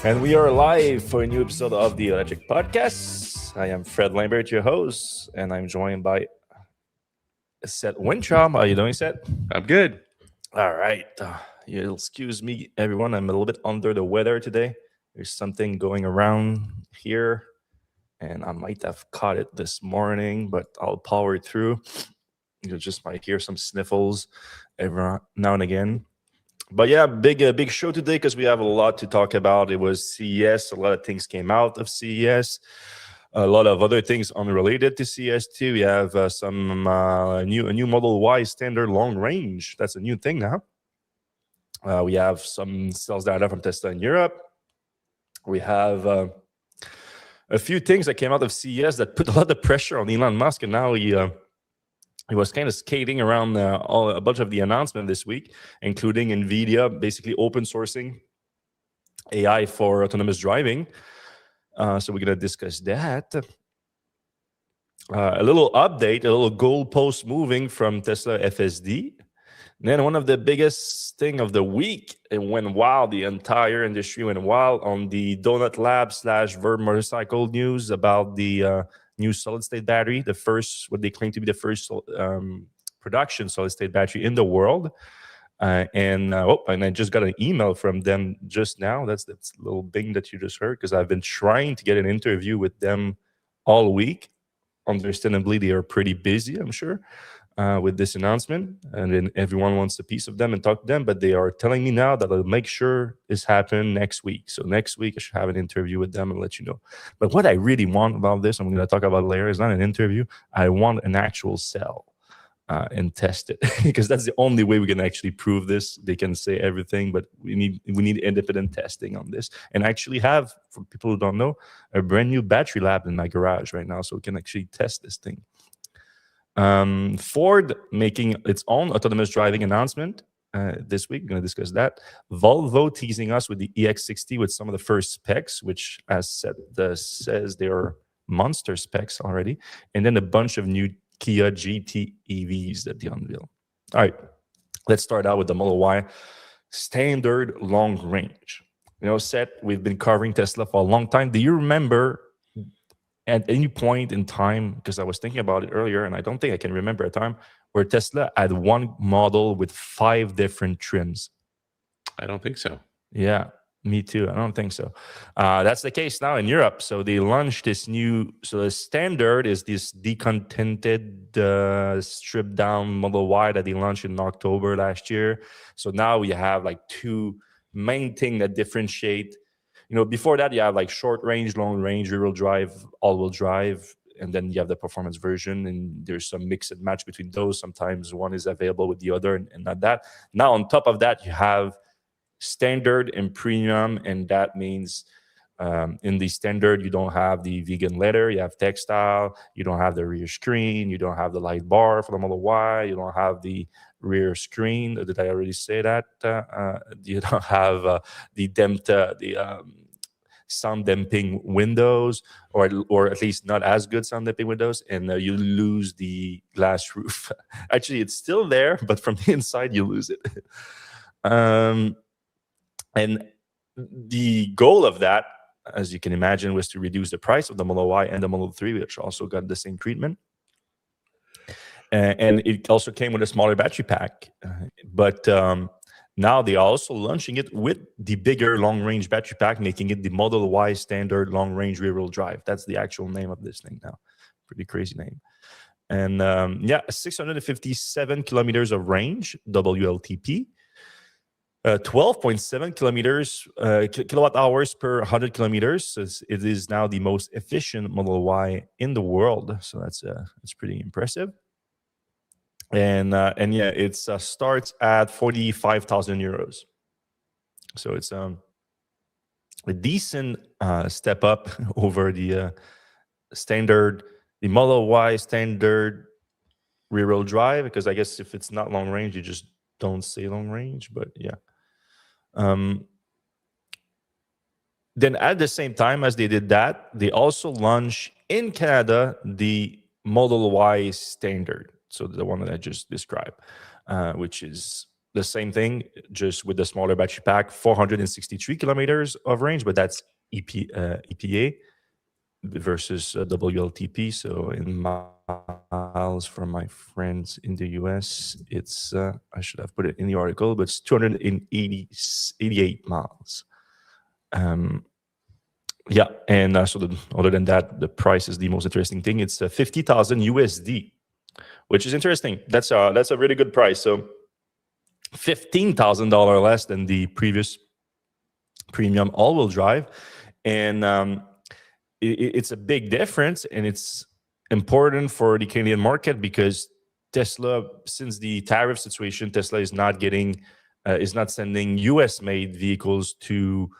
And we are live for a new episode of the Electrek podcast. I am Fred Lambert, your host, and I'm joined by Seth Wintrom. How are you doing, Seth? I'm good. All right. You'll excuse me, everyone. I'm a little bit under the weather today. There's something going around here, and I might have caught it this morning, but I'll power through. You just might hear some sniffles every now and again. But yeah, big show today because we have a lot to talk about. It was CES. A lot of things came out of CES. A lot of other things unrelated to CES too. We have a new Model Y standard long range. That's a new thing now. We have some sales data from Tesla in Europe. We have a few things that came out of CES that put a lot of pressure on Elon Musk, and now he was kind of skating around a bunch of the announcements this week, including Nvidia basically open sourcing AI for autonomous driving. So we're going to discuss that. A little update, a little goalpost moving from Tesla FSD. And then one of the biggest thing of the week, it went wild. The entire industry went wild on the Donut Lab / Verge motorcycle news about the new solid-state battery, the first, what they claim to be the first production solid-state battery in the world. And I just got an email from them just now. That's little bing that you just heard, because I've been trying to get an interview with them all week. Understandably, they are pretty busy, I'm sure, with this announcement. And then everyone wants a piece of them and talk to them. But they are telling me now that I'll make sure this happens next week. So next week, I should have an interview with them and let you know. But what I really want about this, I'm going to talk about later, is not an interview. I want an actual cell. And test it, because that's the only way we can actually prove this. They can say everything, but we need independent testing on this, and actually have, for people who don't know, a brand new battery lab in my garage right now, so we can actually test this thing. Ford making its own autonomous driving announcement this week. We're going to discuss that. Volvo teasing us with the EX60 with some of the first specs, which, as says, they are monster specs already, and then a bunch of new Kia GT EVs that they unveil. All right, let's start out with the Model Y standard long range. You know, Seth, we've been covering Tesla for a long time. Do you remember at any point in time, because I was thinking about it earlier, and I don't think I can remember a time where Tesla had one model with 5 different trims? I don't think so. Yeah. Me too. I don't think so. That's the case now in Europe. So they launched this new. So the standard is this decontented, stripped down Model Y that they launched in October last year. So now we have like 2 main things that differentiate. You know, before that you have like short range, long range, rear-wheel drive, all-wheel drive, and then you have the performance version. And there's some mix and match between those. Sometimes one is available with the other, and not that. Now on top of that, you have standard and premium, and that means in the standard you don't have the vegan leather, you have textile, you don't have the rear screen, you don't have the light bar for the Model Y, you don't have the rear screen. Did I already say that? You don't have the sound damping windows, or at least not as good sound damping windows, and you lose the glass roof. Actually, it's still there, but from the inside you lose it. And the goal of that, as you can imagine, was to reduce the price of the Model Y and the Model 3, which also got the same treatment. And it also came with a smaller battery pack. But now they are also launching it with the bigger long-range battery pack, making it the Model Y standard long-range rear-wheel drive. That's the actual name of this thing now. Pretty crazy name. And 657 kilometers of range, WLTP. 12.7 kilowatt hours per 100 kilometers. So it is now the most efficient Model Y in the world. So that's pretty impressive. And yeah, it starts at 45,000 euros. So it's a decent step up over the standard, the Model Y standard rear-wheel drive. Because I guess if it's not long range, you just don't say long range. But yeah. Then at the same time as they did that, they also launched in Canada the Model Y standard. So the one that I just described, which is the same thing, just with the smaller battery pack, 463 kilometers of range, but that's EPA versus WLTP. So in miles from my friends in the US, it's I should have put it in the article, but it's 288 miles. Yeah, and other than that, the price is the most interesting thing. It's 50,000 USD, which is interesting. That's a really good price. So $15,000 less than the previous premium all-wheel drive, and it's a big difference, and it's important for the Canadian market because Tesla, since the tariff situation, Tesla is not sending US-made vehicles to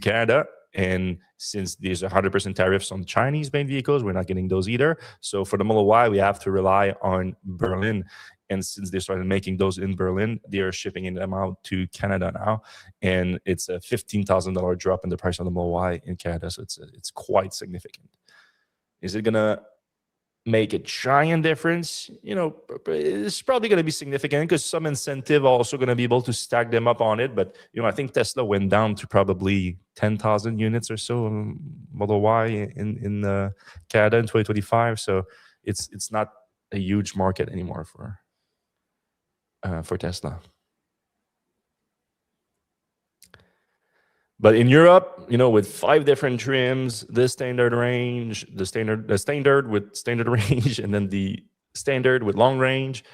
Canada. And since there's 100% tariffs on Chinese-made vehicles, we're not getting those either. So for the Model Y, we have to rely on Berlin. And since they started making those in Berlin, they are shipping them out to Canada now. And it's a $15,000 drop in the price of the Model Y in Canada. So it's quite significant. Is it going to make a giant difference? It's probably going to be significant because some incentive are also going to be able to stack them up on it. But I think Tesla went down to probably 10,000 units or so Model Y in Canada in 2025. So it's not a huge market anymore for Tesla. But in Europe, with 5 different trims, the standard range, the standard with standard range, and then the standard with long range,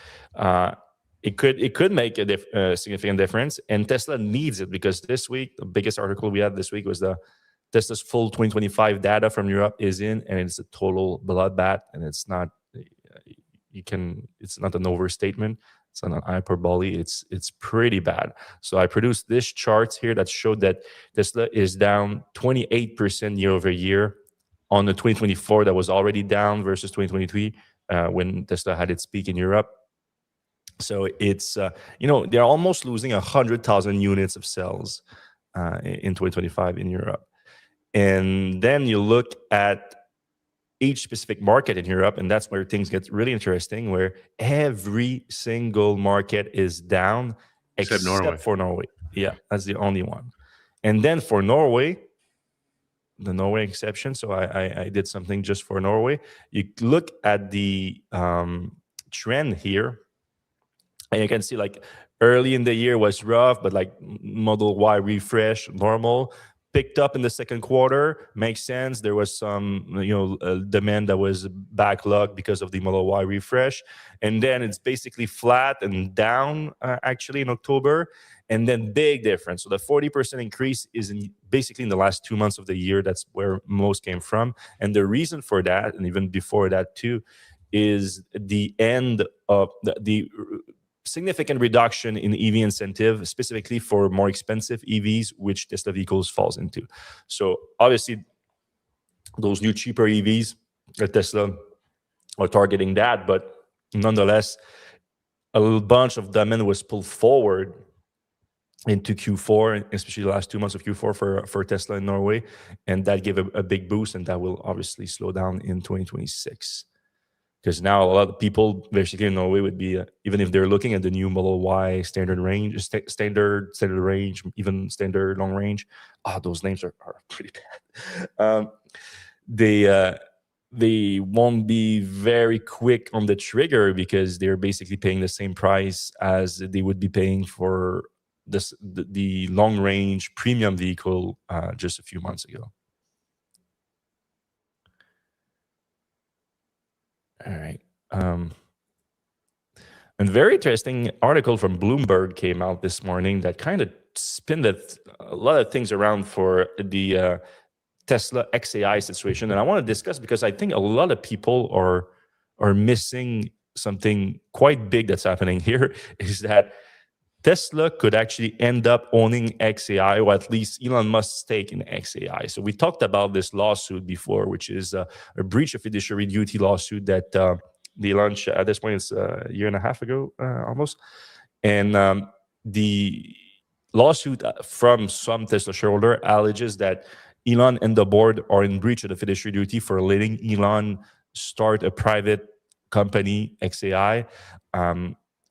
it could make a significant difference. And Tesla needs it because this week, the biggest article we had this week was Tesla's full 2025 data from Europe is in, and it's a total bloodbath. And it's not an overstatement. It's not an hyperbole. It's pretty bad. So I produced this chart here that showed that Tesla is down 28% year over year on the 2024 that was already down versus 2023 when Tesla had its peak in Europe. So it's they're almost losing 100,000 units of sales in 2025 in Europe. And then you look at each specific market in Europe, and that's where things get really interesting, where every single market is down except for Norway. Yeah, that's the only one. And then for Norway, the Norway exception, so I did something just for Norway. You look at the trend here, and you can see like early in the year was rough, but like Model Y refresh, normal. Picked up in the second quarter, makes sense. There was some, demand that was backlogged because of the Model Y refresh, and then it's basically flat and down actually in October, and then big difference. So the 40% increase is basically in the last 2 months of the year. That's where most came from, and the reason for that, and even before that too, is the end of the significant reduction in EV incentive, specifically for more expensive EVs, which Tesla vehicles falls into. So obviously, those new cheaper EVs at Tesla are targeting that, but nonetheless, a bunch of demand was pulled forward into Q4, especially the last 2 months of Q4 for Tesla in Norway, and that gave a big boost, and that will obviously slow down in 2026. Because now a lot of people basically in Norway would be, even if they're looking at the new Model Y standard range, standard range, even standard long range, those names are pretty bad. They won't be very quick on the trigger because they're basically paying the same price as they would be paying for the long range premium vehicle just a few months ago. All right. And very interesting article from Bloomberg came out this morning that kind of spinned a lot of things around for the Tesla XAI situation. And I want to discuss because I think a lot of people are missing something quite big that's happening here, is that Tesla could actually end up owning XAI, or at least Elon Musk's stake in XAI. So we talked about this lawsuit before, which is a breach of fiduciary duty lawsuit that they launched at this point. It's a year and a half ago, almost. And the lawsuit from some Tesla shareholder alleges that Elon and the board are in breach of the fiduciary duty for letting Elon start a private company, XAI,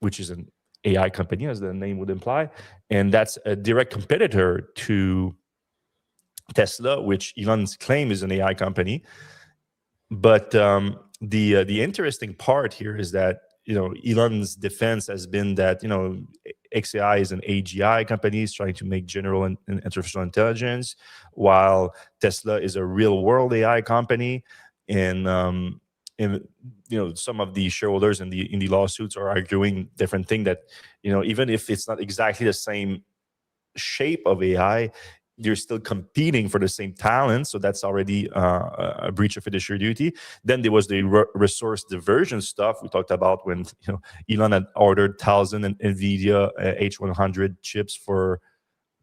which is an AI company, as the name would imply, and that's a direct competitor to Tesla, which Elon's claim is an AI company. But the interesting part here is that Elon's defense has been that XAI is an AGI company, is trying to make general and artificial intelligence, while Tesla is a real world AI company. And some of the shareholders in the lawsuits are arguing different thing, that even if it's not exactly the same shape of AI, you're still competing for the same talent, so that's already a breach of fiduciary duty. Then there was the resource diversion stuff we talked about, when Elon had ordered 1,000 Nvidia H100 chips for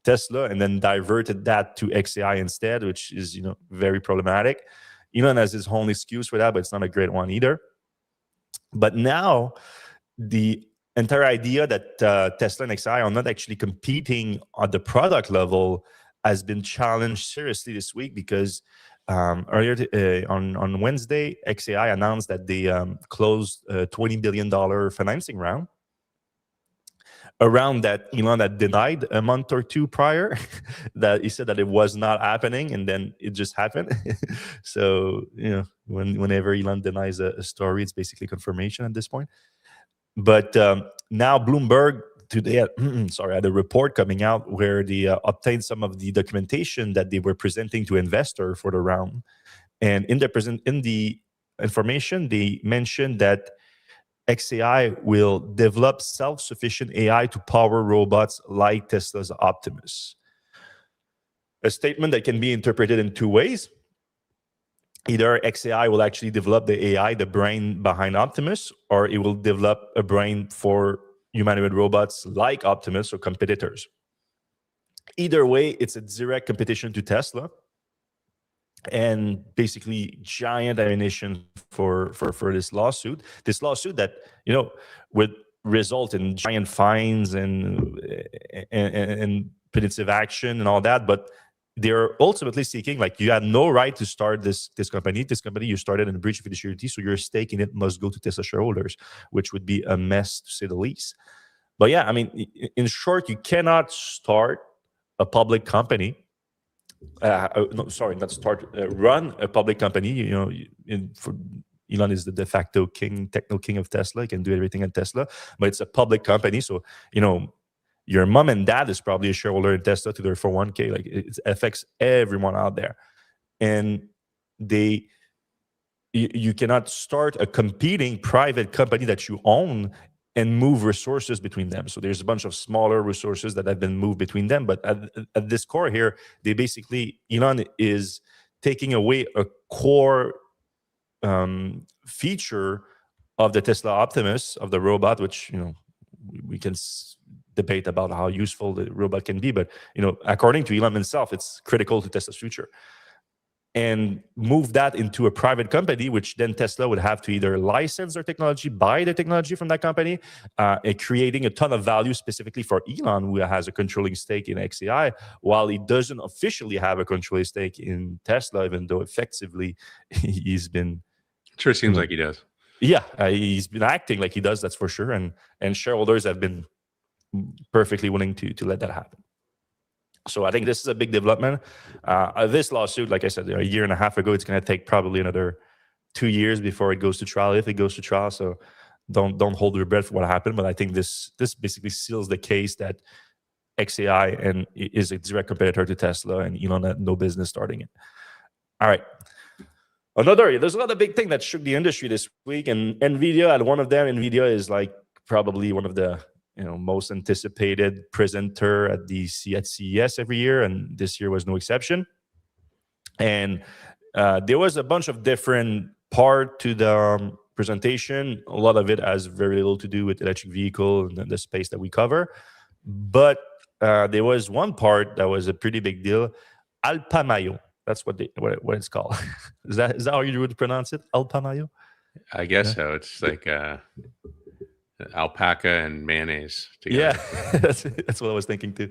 Tesla and then diverted that to XAI instead, which is very problematic. Elon has his own excuse for that, but it's not a great one either. But now the entire idea that Tesla and XAI are not actually competing at the product level has been challenged seriously this week, because earlier on Wednesday, XAI announced that they closed a $20 billion financing round. Around that, Elon had denied a month or two prior that he said that it was not happening, and then it just happened. So whenever Elon denies a story, it's basically confirmation at this point. But now Bloomberg today had a report coming out where they obtained some of the documentation that they were presenting to investors for the round. And in the information, they mentioned that XAI will develop self-sufficient AI to power robots like Tesla's Optimus. A statement that can be interpreted in two ways. Either XAI will actually develop the AI, the brain behind Optimus, or it will develop a brain for humanoid robots like Optimus or competitors. Either way, it's a direct competition to Tesla, and basically giant ammunition for this lawsuit. This lawsuit that would result in giant fines and punitive action and all that, but they're ultimately seeking, like, you had no right to start this company. This company you started in a breach of fiduciary duty, so your stake in it must go to Tesla shareholders, which would be a mess to say the least. But yeah, I mean, in short, you cannot start a public company. Run a public company. Elon is the de facto techno king of Tesla. He can do everything at Tesla, but it's a public company, so your mom and dad is probably a shareholder in Tesla to their 401k. Like, it affects everyone out there, and you cannot start a competing private company that you own and move resources between them. So there's a bunch of smaller resources that have been moved between them, but at this core here, Elon is taking away a core feature of the Tesla Optimus, of the robot, which we can debate about how useful the robot can be, but according to Elon himself, it's critical to Tesla's future. And move that into a private company, which then Tesla would have to either license their technology, buy the technology from that company, and creating a ton of value specifically for Elon, who has a controlling stake in XAI, while he doesn't officially have a controlling stake in Tesla, even though effectively he's been. Sure seems like he does. Yeah, he's been acting like he does, that's for sure. And shareholders have been perfectly willing to let that happen. So I think this is a big development. This lawsuit, like I said, a year and a half ago, it's going to take probably another 2 years before it goes to trial, if it goes to trial. So don't hold your breath for what happened. But I think this basically seals the case that XAI is a direct competitor to Tesla, and Elon had no business starting it. All right. There's another big thing that shook the industry this week, and Nvidia had one of them. Nvidia is like probably one of the most anticipated presenter at CES every year, and this year was no exception. And there was a bunch of different part to the presentation. A lot of it has very little to do with electric vehicle and the space that we cover, but there was one part that was a pretty big deal. Alpamayo, that's what it's called. Is that how you would pronounce it? Alpamayo? I guess so. It's like alpaca and mayonnaise together. Yeah, that's what I was thinking too.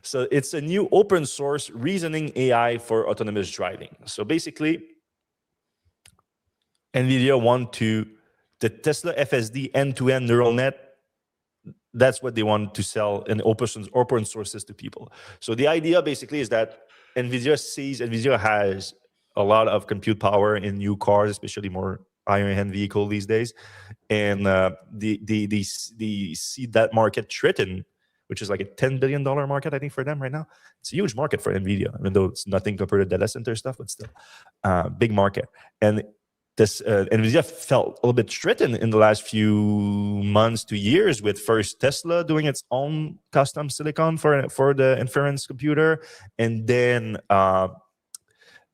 So it's a new open source reasoning AI for autonomous driving. So basically, Nvidia want the Tesla FSD end-to-end neural net that's what they want to sell in open sources to people. So the idea basically is that Nvidia has a lot of compute power in new cars, especially more higher-end vehicle these days, and they see that market threaten, which is like a $10 billion market, I think, for them right now. It's a huge market for Nvidia, even though it's nothing compared to data center stuff, but still big market. And this Nvidia felt a little bit threatened in the last few months to years, with first Tesla doing its own custom silicon for the inference computer, and then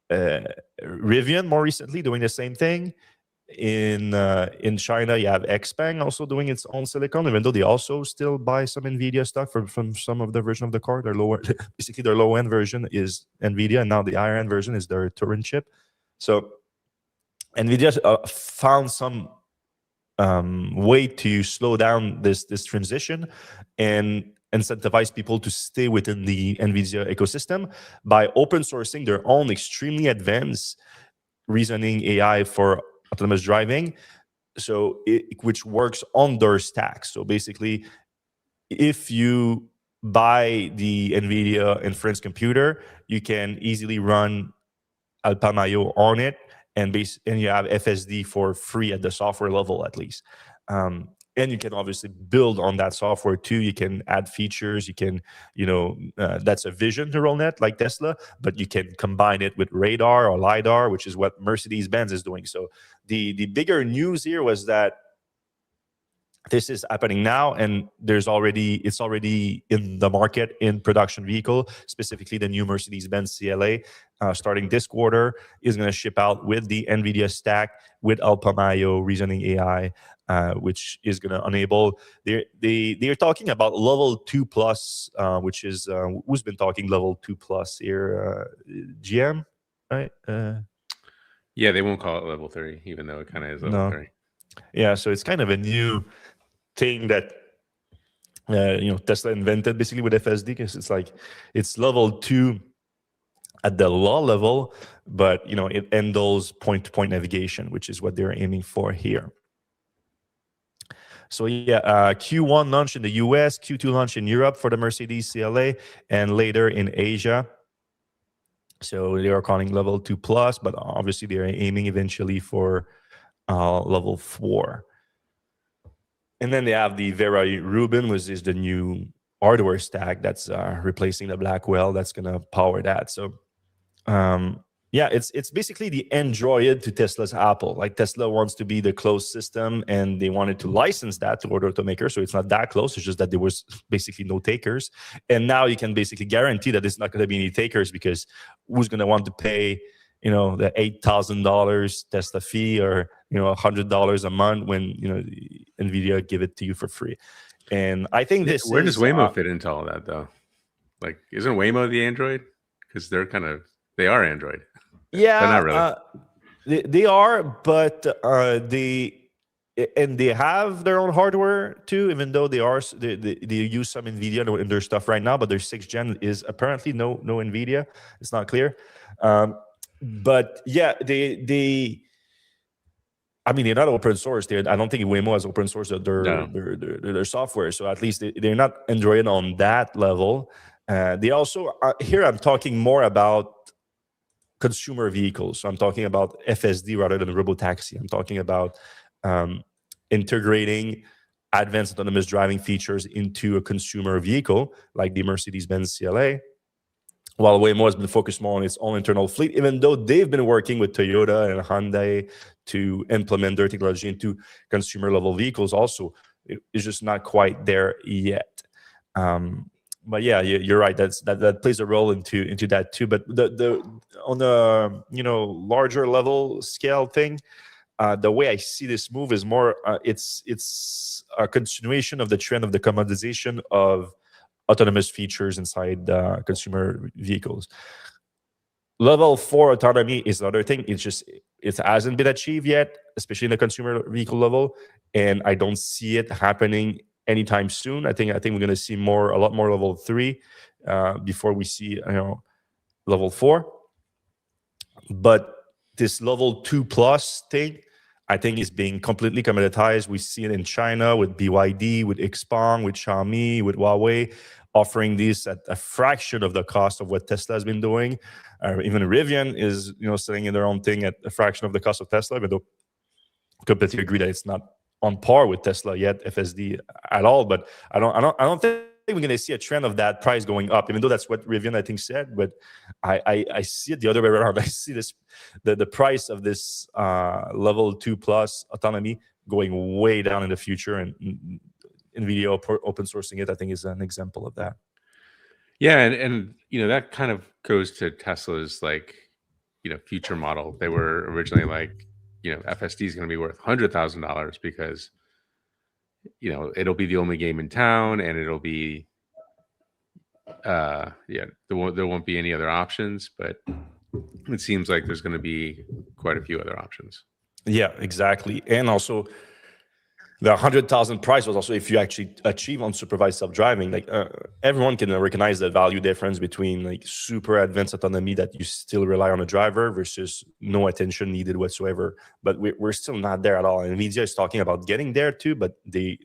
Rivian more recently doing the same thing. In China, you have XPeng also doing its own silicon, even though they also still buy some Nvidia stock from some of the version of the car. Their lower, basically their low end version is Nvidia, and now the higher end version is their Turin chip. So Nvidia found some way to slow down this transition and incentivize people to stay within the Nvidia ecosystem by open sourcing their own extremely advanced reasoning AI for autonomous driving, which works on their stack. So basically, if you buy the Nvidia inference computer, you can easily run Alpamayo on it, and you have FSD for free at the software level, at least. And you can obviously build on that software too. You can add features. You can, that's a vision neural net like Tesla, but you can combine it with radar or LiDAR, which is what Mercedes-Benz is doing. So the bigger news here was that this is happening now, and it's already in the market in production vehicle. Specifically, the new Mercedes-Benz CLA, starting this quarter, is going to ship out with the Nvidia stack with Alpamayo reasoning AI, which is going to enable. They're talking about level 2+, which is who's been talking level 2+ here? GM, right? Yeah, they won't call it level 3, even though it kind of is level 3. Yeah, so it's kind of a new thing that Tesla invented basically with FSD, because it's level 2 at the law level, but it handles point-to-point navigation, which is what they're aiming for here. So yeah, Q1 launch in the US, Q2 launch in Europe for the Mercedes CLA, and later in Asia. So they are calling level 2+, but obviously they are aiming eventually for level 4. And then they have the Vera Rubin, which is the new hardware stack that's replacing the Blackwell, that's going to power that. So yeah, it's basically the Android to Tesla's Apple. Like, Tesla wants to be the closed system, and they wanted to license that to other automakers. So it's not that close. It's just that there was basically no takers. And now you can basically guarantee that there's not going to be any takers, because who's going to want to pay the $8,000 Tesla fee, or $100 a month when Nvidia give it to you for free. And I think where does Waymo fit into all that, though? Like, isn't Waymo the Android? Because they are Android. Yeah, but not really. They are, but they have their own hardware too. Even though they use some Nvidia in their stuff right now, but their 6th gen is apparently no Nvidia. It's not clear. But yeah, they're not open source. I don't think Waymo has open source their software. So at least they're not Android on that level. They also here I'm talking more about consumer vehicles. So I'm talking about FSD rather than robotaxi. I'm talking about integrating advanced autonomous driving features into a consumer vehicle like the Mercedes-Benz CLA, while Waymo has been focused more on its own internal fleet, even though they've been working with Toyota and Hyundai to implement their technology into consumer-level vehicles also. It's just not quite there yet. But yeah, you're right. That plays a role into that too. But on the larger level scale thing, the way I see this move is more it's a continuation of the trend of the commoditization of autonomous features inside consumer vehicles. Level 4 autonomy is another thing. It hasn't been achieved yet, especially in the consumer vehicle level, and I don't see it happening anytime soon. I think we're going to see a lot more level 3 before we see level 4. But this level 2+ thing, I think is being completely commoditized. We see it in China with BYD, with Xpeng, with Xiaomi, with Huawei, offering these at a fraction of the cost of what Tesla has been doing. Even Rivian is, selling in their own thing at a fraction of the cost of Tesla, but though I completely agree that it's not on par with Tesla yet, FSD at all. But I don't think we're going to see a trend of that price going up, even though that's what Rivian I think said. But I see it the other way around. I see the price of this level 2+ autonomy going way down in the future, and Nvidia open sourcing it, I think, is an example of that. Yeah, and that kind of goes to Tesla's future model. They were originally like, FSD is going to be worth $100,000 because it'll be the only game in town, and it'll be there won't be any other options. But it seems like there's going to be quite a few other options. Yeah, exactly. And also the 100,000 price was also if you actually achieve unsupervised self-driving. Like everyone can recognize the value difference between like super advanced autonomy that you still rely on a driver versus no attention needed whatsoever. But we're still not there at all. And Nvidia is talking about getting there too, but they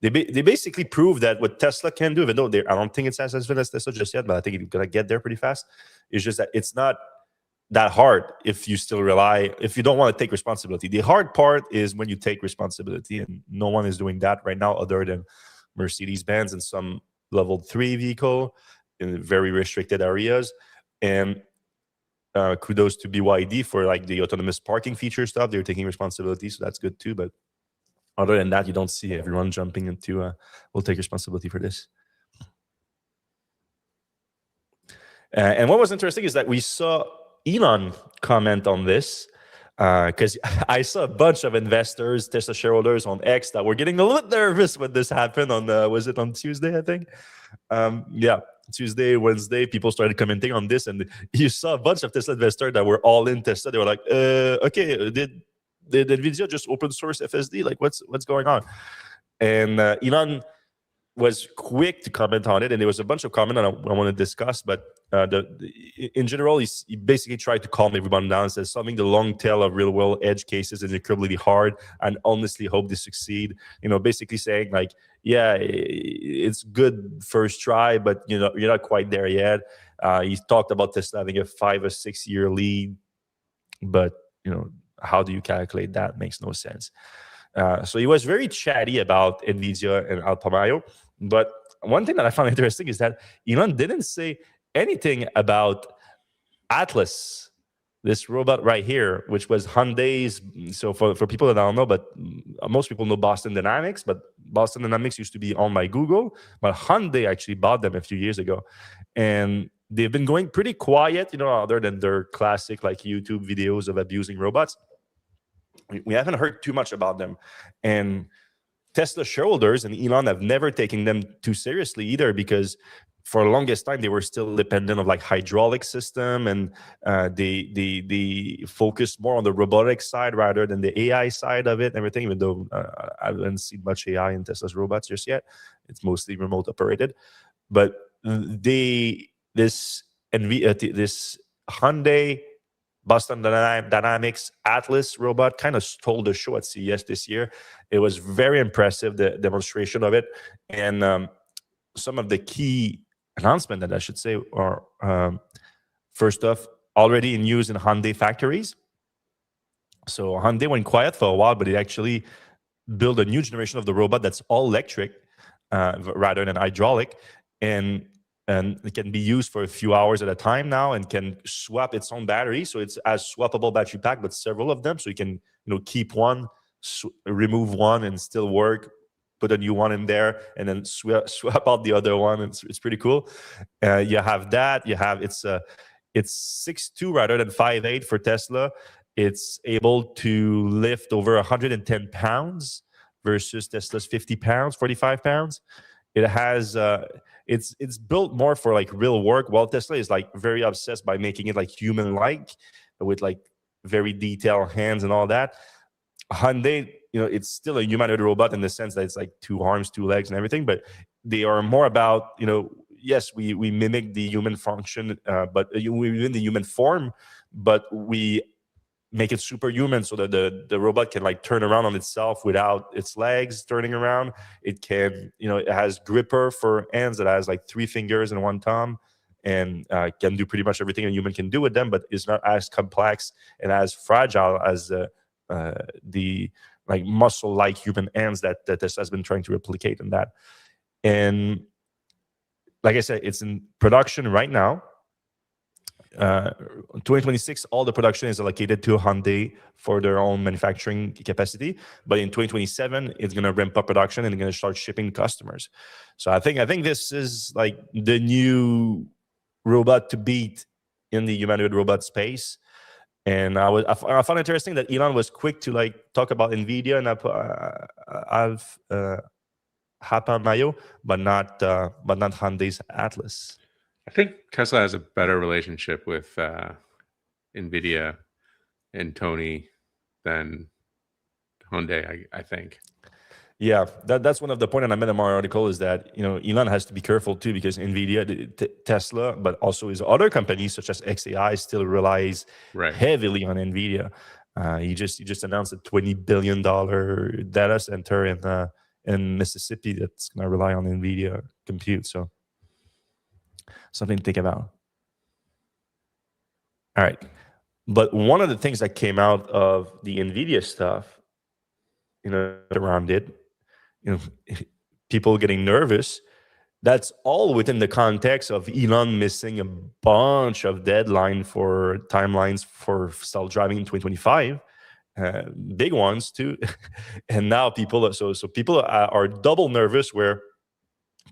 basically prove that what Tesla can do, even though I don't think it's as advanced as Tesla just yet, but I think it's gonna get there pretty fast. It's just that it's not that hard if you don't want to take responsibility. The hard part is when you take responsibility, and no one is doing that right now other than Mercedes-Benz and some level 3 vehicle in very restricted areas. And kudos to BYD for like the autonomous parking feature stuff. They're taking responsibility, so that's good too. But other than that, you don't see everyone jumping into we'll take responsibility for this. And what was interesting is that we saw Elon comment on this, because I saw a bunch of investors, Tesla shareholders on X that were getting a little bit nervous when this happened on, was it on Tuesday, I think? Tuesday, Wednesday, people started commenting on this, and you saw a bunch of Tesla investors that were all in Tesla. They were like, okay, did Nvidia just open source FSD? Like, what's going on? And Elon was quick to comment on it, and there was a bunch of comment I want to discuss, but in general, he basically tried to calm everyone down and says solving the long tail of real world edge cases is incredibly hard, and honestly hope they succeed. Basically saying like, yeah, it's good first try, but you're not quite there yet. He talked about Tesla having a 5 or 6 year lead, but how do you calculate that? Makes no sense. So he was very chatty about Nvidia and Alfa Romeo. But one thing that I found interesting is that Elon didn't say anything about Atlas, this robot right here, which was Hyundai's. So for people that don't know, but most people know Boston Dynamics, but Boston Dynamics used to be owned by Google, but Hyundai actually bought them a few years ago. And they've been going pretty quiet, other than their classic like YouTube videos of abusing robots. We haven't heard too much about them. And Tesla shareholders and Elon have never taken them too seriously either, because for the longest time they were still dependent of like hydraulic system, and they focused more on the robotic side rather than the AI side of it and everything, even though I haven't seen much AI in Tesla's robots just yet. It's mostly remote operated. But this Hyundai Boston Dynamics Atlas robot kind of stole the show at CES this year. It was very impressive, the demonstration of it. And some of the key announcements that I should say are, first off, already in use in Hyundai factories. So Hyundai went quiet for a while, but it actually built a new generation of the robot that's all electric rather than hydraulic. And it can be used for a few hours at a time now, and can swap its own battery. So it's a swappable battery pack, but several of them. So you can keep one, remove one, and still work. Put a new one in there, and then swap out the other one. It's pretty cool. You have that. It's 6'2" rather than 5'8" for Tesla. It's able to lift over 110 pounds versus Tesla's 50 pounds, 45 pounds. It has it's built more for like real work, while Tesla is like very obsessed by making it like human-like, with like very detailed hands and all that. Hyundai, it's still a humanoid robot in the sense that it's like 2 arms, 2 legs and everything, but they are more about, yes, we mimic the human function, but within the human form, but we make it superhuman so that the robot can like turn around on itself without its legs turning around. It can, it has gripper for hands that has like 3 fingers and 1 thumb, and can do pretty much everything a human can do with them, but it's not as complex and as fragile as the like muscle-like human hands that Tesla has been trying to replicate in that. And like I said, it's in production right now. 2026, all the production is allocated to Hyundai for their own manufacturing capacity. But in 2027, it's going to ramp up production and going to start shipping customers. So I think this is like the new robot to beat in the humanoid robot space. And I found it interesting that Elon was quick to like talk about Nvidia and I've Hapa Mayo, but not Hyundai's Atlas. I think Tesla has a better relationship with Nvidia and Tony than Hyundai, I think. Yeah, that's one of the points in the Metamar article is that, Elon has to be careful too, because Nvidia, Tesla, but also his other companies such as XAI still relies heavily on Nvidia. He just announced a $20 billion data center in Mississippi that's going to rely on Nvidia compute. So something to think about. All right. But one of the things that came out of the Nvidia stuff, around it, people getting nervous, that's all within the context of Elon missing a bunch of timelines for self-driving in 2025, big ones too. And now people are double nervous, where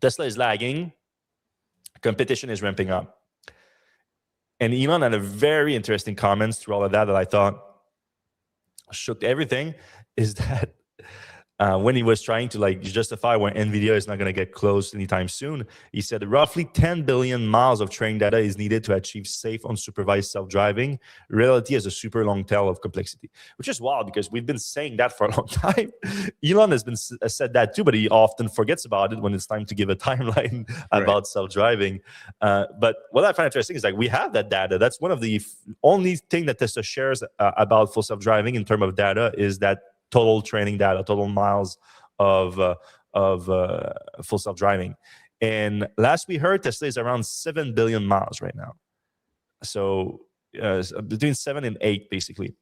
Tesla is lagging, competition is ramping up. And Elon had a very interesting comments through all of that I thought shook everything, is that when he was trying to like justify when Nvidia is not going to get close anytime soon, he said roughly 10 billion miles of training data is needed to achieve safe, unsupervised self-driving. Reality has a super long tail of complexity, which is wild because we've been saying that for a long time. Elon has said that too, but he often forgets about it when it's time to give a timeline about self-driving. But what I find interesting is like we have that data. That's one of the only thing that Tesla shares about full self-driving in terms of data, is that total training data, total miles of full self-driving. And last we heard, Tesla is around 7 billion miles right now. So between 7 and 8, basically.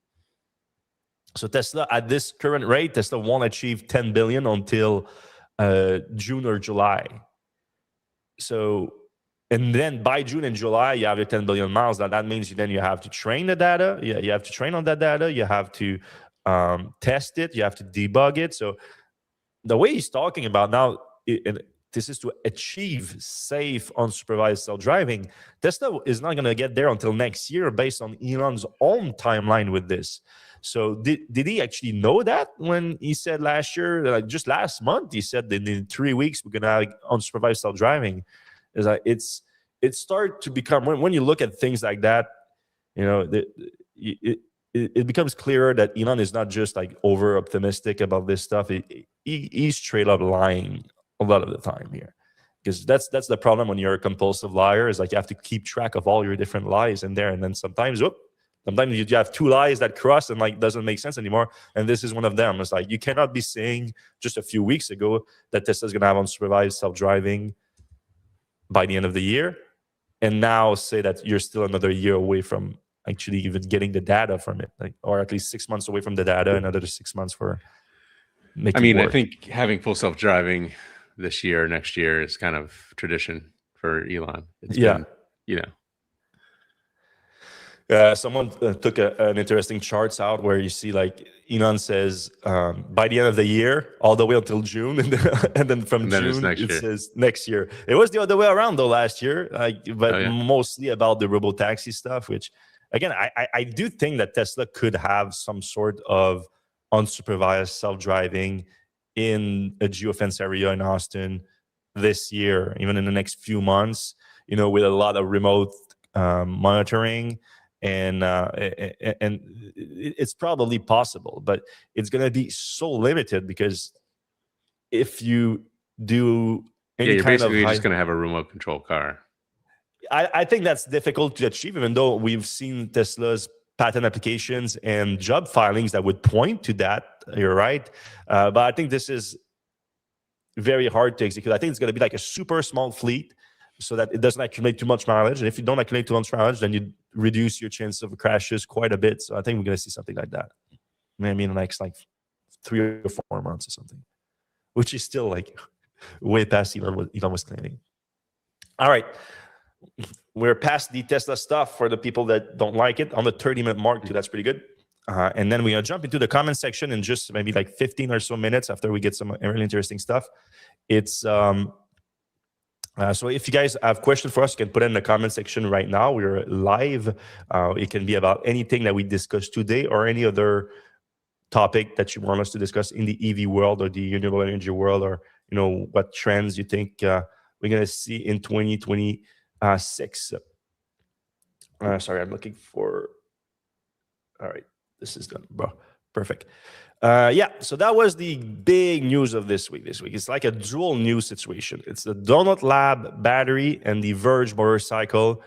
So Tesla, at this current rate, Tesla won't achieve 10 billion until June or July. So, and then by June and July, you have your 10 billion miles. Now that means then you have to train the data. You have to train on that data. You have to test it, you have to debug it. So the way he's talking about now, this is to achieve safe, unsupervised self-driving. Tesla is not going to get there until next year based on Elon's own timeline with this. So did he actually know that when he said last year, like just last month, he said that in 3 weeks we're going to have unsupervised self-driving? It's like it starts to become, when you look at things like that, it becomes clearer that Elon is not just like over optimistic about this stuff. He's straight up lying a lot of the time here, because that's the problem when you're a compulsive liar, is like you have to keep track of all your different lies in there, and then sometimes you have 2 lies that cross and like doesn't make sense anymore. And this is one of them. It's like you cannot be saying just a few weeks ago that Tesla's gonna have unsupervised self-driving by the end of the year, and now say that you're still another year away from actually even getting the data from it, like, or at least 6 months away from the data, another 6 months for making it work. I think having full self-driving this year, next year is kind of tradition for Elon. It's been, someone took an interesting charts out where you see like Elon says by the end of the year all the way until June, and then from June it says next year. It was the other way around though last year, but mostly about the robotaxi stuff, which again, I do think that Tesla could have some sort of unsupervised self-driving in a geofence area in Austin this year, even in the next few months, with a lot of remote monitoring. And it's probably possible, but it's going to be so limited, because if you do any you're kind basically of just going to have a remote control car. I think that's difficult to achieve, even though we've seen Tesla's patent applications and job filings that would point to that. You're right. But I think this is very hard to execute. I think it's going to be like a super small fleet so that it doesn't accumulate too much mileage. And if you don't accumulate too much mileage, then you reduce your chance of crashes quite a bit. So I think we're going to see something like that. Maybe in the next like 3 or 4 months or something, which is still like way past Elon was claiming. All right. We're past the Tesla stuff for the people that don't like it on the 30-minute mark too. That's pretty good. And then we're going to jump into the comment section in just maybe like 15 or so minutes after we get some really interesting stuff. It's so if you guys have questions for us, you can put it in the comment section right now. We're live. It can be about anything that we discussed today or any other topic that you want us to discuss in the EV world or the renewable energy world, or what trends you think we're going to see in 2026. Sorry, I'm looking for. All right, this is done, bro. Perfect. Yeah, so that was the big news of this week. It's like a dual news situation. It's the Donut Lab battery and the Verge motorcycle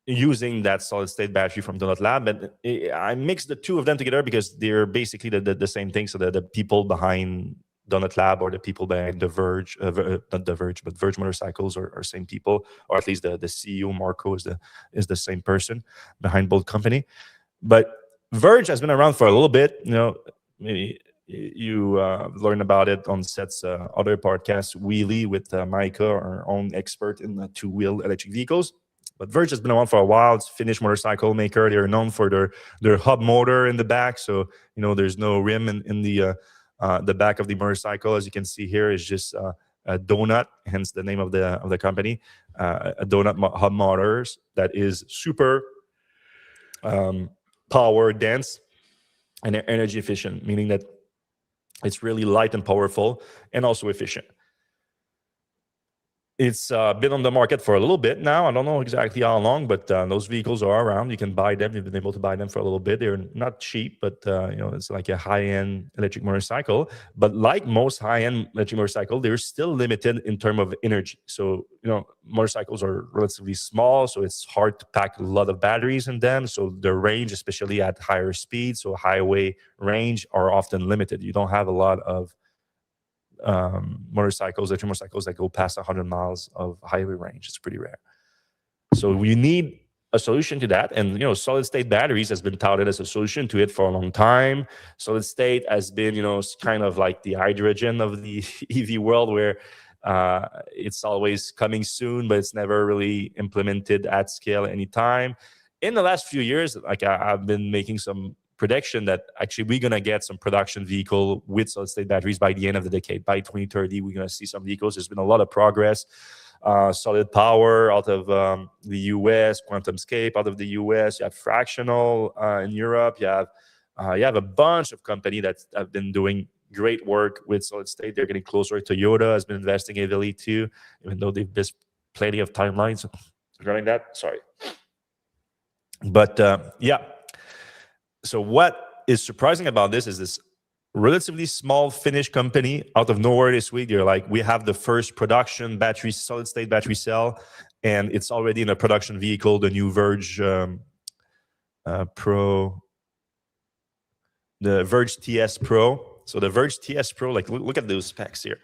using that solid-state battery from Donut Lab. And I mixed the two of them together because they're basically the same thing. So the people behind Donut Lab or the people behind the Verge, not the Verge, but Verge motorcycles are same people, or at least the CEO Marco is the same person behind both company. But Verge has been around for a little bit. Maybe you learn about it on Seth's other podcast, Wheelie, with Micah, our own expert in two-wheel electric vehicles. But Verge has been around for a while. It's a Finnish motorcycle maker. They're known for their hub motor in the back. So, there's no rim in the back of the motorcycle. As you can see here, is just a donut, hence the name of the company, a donut hub motors that is super power dense and energy efficient, meaning that it's really light and powerful and also efficient. It's been on the market for a little bit now. I don't know exactly how long, but those vehicles are around. You can buy them. You've been able to buy them for a little bit. They're not cheap, but it's like a high-end electric motorcycle. But like most high-end electric motorcycle, they're still limited in terms of energy. So motorcycles are relatively small, so it's hard to pack a lot of batteries in them. So the range, especially at higher speeds, so highway range, are often limited. You don't have a lot of electric motorcycles that go past 100 miles of highway range. It's pretty rare. So we need a solution to that. And, solid state batteries has been touted as a solution to it for a long time. Solid state has been, kind of like the hydrogen of the EV world, where it's always coming soon, but it's never really implemented at scale anytime. In the last few years, like I've been making some prediction that actually we're going to get some production vehicle with solid state batteries by the end of the decade. By 2030, we're going to see some vehicles. There's been a lot of progress. Solid Power out of the US, QuantumScape out of the US. You have Fractional in Europe. You have a bunch of companies that have been doing great work with solid state. They're getting closer. Toyota has been investing heavily too, even though they've missed plenty of timelines regarding that. Sorry. But so what is surprising about this is this relatively small Finnish company out of nowhere this week. They're like, we have the first production battery, solid state battery cell, and it's already in a production vehicle, the new Verge Pro, the Verge TS Pro. So the Verge TS Pro, like look at those specs here.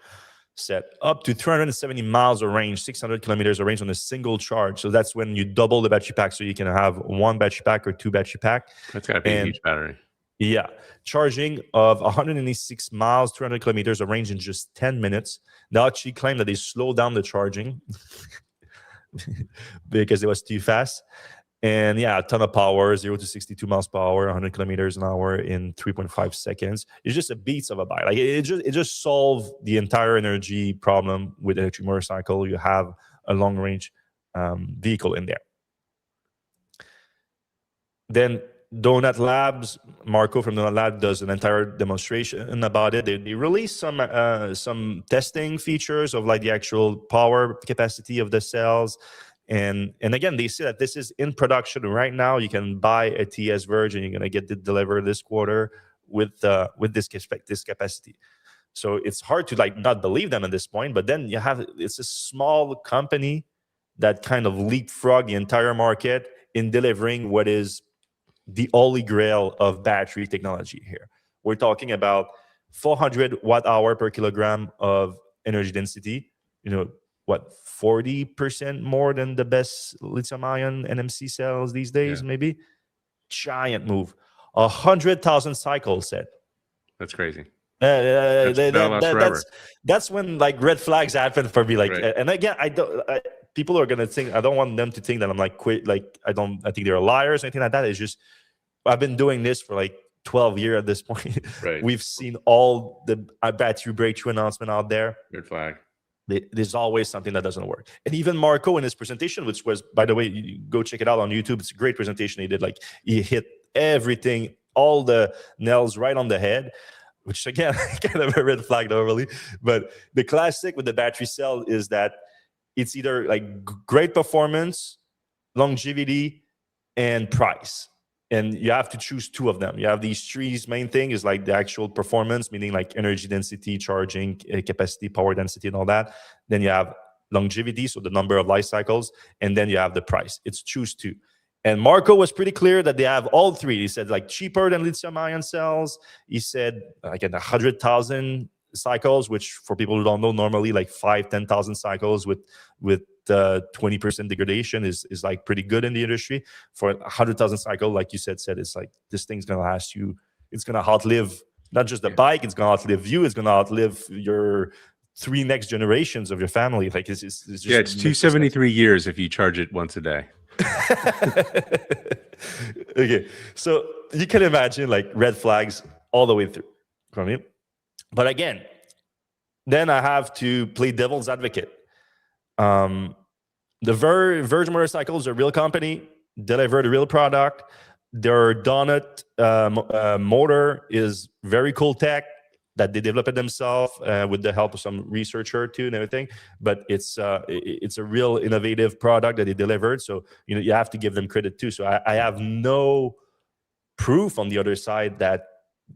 Set up to 370 miles of range, 600 kilometers of range on a single charge. So that's when you double the battery pack. So you can have one battery pack or two battery pack. That's got to be a huge battery. Yeah. Charging of 186 miles, 300 kilometers of range in just 10 minutes. They actually claim that they slowed down the charging because it was too fast. And a ton of power, 0 to 62 miles per hour, 100 kilometers an hour in 3.5 seconds. It's just a beast of a bike. Like it just solved the entire energy problem with electric motorcycle. You have a long range vehicle in there. Then Donut Labs, Marco from Donut Lab does an entire demonstration about it. They released some testing features of like the actual power capacity of the cells. And again, they say that this is in production right now. You can buy a TS Verge and you're going to get it delivered this quarter with this capacity. So it's hard to like not believe them at this point. But then it's a small company that kind of leapfrog the entire market in delivering what is the holy grail of battery technology here. We're talking about 400 watt hour per kilogram of energy density. 40% more than the best lithium ion NMC cells these days, maybe. Giant move. 100,000 cycles set. That's crazy. That'll last forever. That's when like red flags happen for me. Like, right. And again, people are gonna think, I don't want them to think that I'm like quit. Like, I think they're liars or anything like that. It's just, I've been doing this for like 12 years at this point. Right. We've seen all the battery breakthrough announcement out there. Red flag. There's always something that doesn't work. And even Marco in his presentation, which was, by the way, you go check it out on YouTube. It's a great presentation he did. Like, he hit everything, all the nails right on the head, which again, kind of a red flag normally. But the classic with the battery cell is that it's either like great performance, longevity, and price. And you have to choose two of them. You have these three main thing is like the actual performance, meaning like energy density, charging capacity, power density, and all that. Then you have longevity, so the number of life cycles, and then you have the price. It's choose two. And Marco was pretty clear that they have all three. He said like cheaper than lithium-ion cells. He said again 100,000 cycles, which for people who don't know, normally like 10,000 cycles with 20% degradation is like pretty good in the industry. For 100,000 cycle, like you said, it's like this thing's gonna last you. It's gonna outlive not just the bike. It's gonna outlive you. It's gonna outlive your 3 next generations of your family. Like it's just, it's 273 years if you charge it once a day. Okay, so you can imagine like red flags all the way through from me. But again, then I have to play devil's advocate. The Verge motorcycles are a real company, delivered a real product. Their donut motor is very cool tech that they developed themselves with the help of some researcher too and everything. But it's a real innovative product that they delivered. So you have to give them credit too. So I have no proof on the other side that